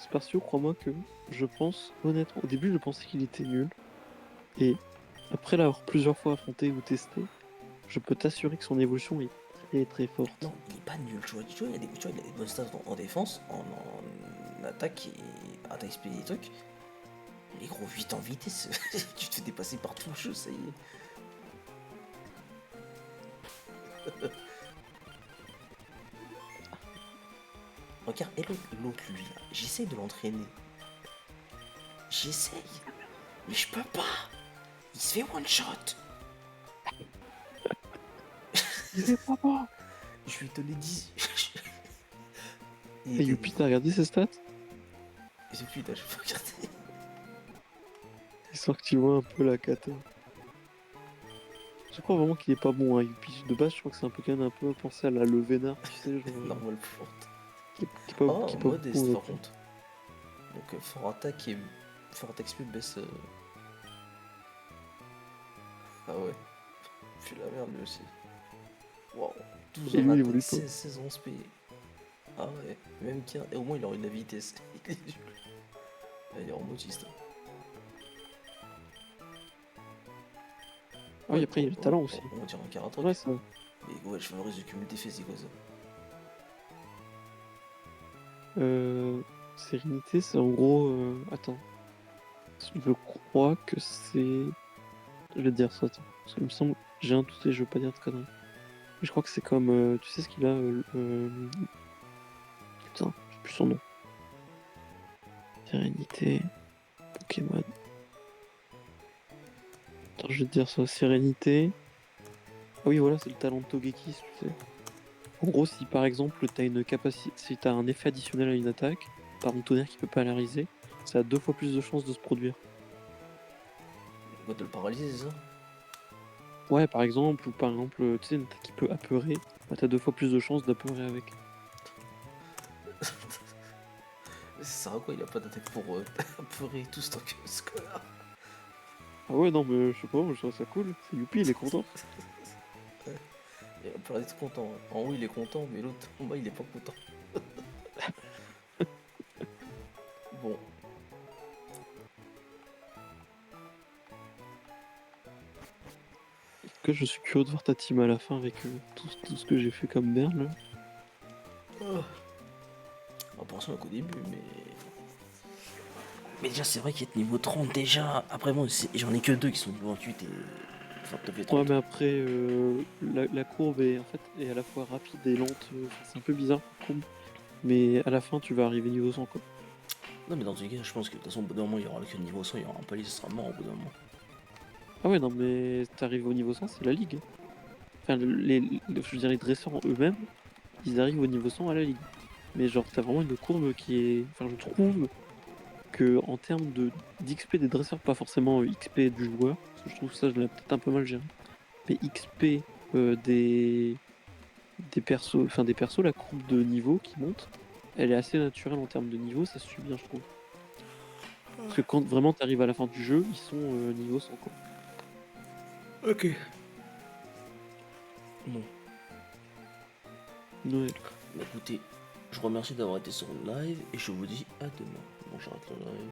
Spartio, crois-moi que je pense, honnêtement, au début, je pensais qu'il était nul. Et après l'avoir plusieurs fois affronté ou testé, je peux t'assurer que son évolution est très très forte. non, il est pas nul, tu vois. Il a des bonnes stats en défense, en attaque et attaque speed et des trucs. Les gros 8 en vitesse, tu te fais dépasser par tout le jeu, ça y est. Regarde, et l'autre lui là, j'essaye de l'entraîner. J'essaye, mais je peux pas. Il se fait one shot. C'est pas bon. Je lui ai donné 10. Et Youpi, t'as regardé ses stats? Et c'est putain, je peux regarder. Histoire que tu vois un peu la cata. Je crois vraiment qu'il est pas bon, hein, Youpi. De base, je crois que c'est un Pokémon un peu pensé à la Levénard, tu sais, genre. Normal forte. Qui est pas, Oh, qui est pas modeste beaucoup, par contre. Donc fort attaque speed baisse. Ah ouais. Puis la merde lui aussi. Waouh. 12 Et en lui, il attaque, évolue pas. 16 en SP. Ah ouais. Même 15. Et au moins il aurait de la vitesse. Il est nul. Ah, il est en autiste. Ah oui, après, il y a le talent aussi. On dirait un Caratroc. Ouais, ça. Mais ouais, je favorise le cumul d'effets, c'est quoi ça? Sérénité, c'est en gros. Attends. Je crois que c'est. Je vais te dire ça, attends. Parce qu'il me semble. J'ai un doute et je veux pas dire de conneries. Mais je crois que c'est comme. Tu sais ce qu'il a putain, j'ai plus son nom. Sérénité. Pokémon. Attends, je vais te dire ça. Sérénité. Ah oui, voilà, c'est le talent de Togekiss, tu sais. En gros, si par exemple t'as une capacité, si t'as un effet additionnel à une attaque, par exemple tonnerre qui peut paralyser, ça a 2 fois plus de chances de se produire. Quoi, de le paralyser, c'est ça? Ouais, par exemple, ou par exemple, tu sais, une attaque qui peut apeurer, bah, t'as 2 fois plus de chances d'apeurer avec. Mais ça sert à quoi? Il a pas d'attaque pour apeurer tout ce connard. Ah ouais, non, mais je sais pas, je trouve ça cool. C'est Youpi, il est content. Il va pas être content. En haut, il est content, mais l'autre, en bas, il est pas content. Bon. Que je suis curieux de voir ta team à la fin avec tout ce que j'ai fait comme merde là. On pense qu'au début, mais. Mais déjà, c'est vrai qu'il est niveau 30 déjà. Après, moi, j'en ai que 2 qui sont niveau 28 et. Enfin, top les Ouais, 30. mais après, la courbe est, en fait, est à la fois rapide et lente. Enfin, c'est un peu bizarre comme courbe. Mais à la fin, tu vas arriver niveau 100 quoi. Non, mais dans tous les cas, je pense que de toute façon, au bout d'un moment, il y aura que niveau 100, il y aura un palier, ce sera mort au bout d'un moment. Ah ouais, non, mais t'arrives au niveau 100, c'est la ligue. Enfin, je veux dire, les dresseurs en eux-mêmes, ils arrivent au niveau 100 à la ligue. Mais genre, t'as vraiment une courbe qui est. Enfin, je trouve que en termes d'XP des dresseurs, pas forcément XP du joueur, parce que je trouve ça, je l'ai peut-être un peu mal géré. Mais XP des persos, enfin des persos, la courbe de niveau qui monte, elle est assez naturelle en termes de niveau, ça se suit bien, je trouve. Parce que quand vraiment t'arrives à la fin du jeu, ils sont niveau 100 quoi. Ok. Bon. Ouais. Bah, écoutez, je vous remercie d'avoir été sur le live et je vous dis à demain. Bon, j'arrête le live.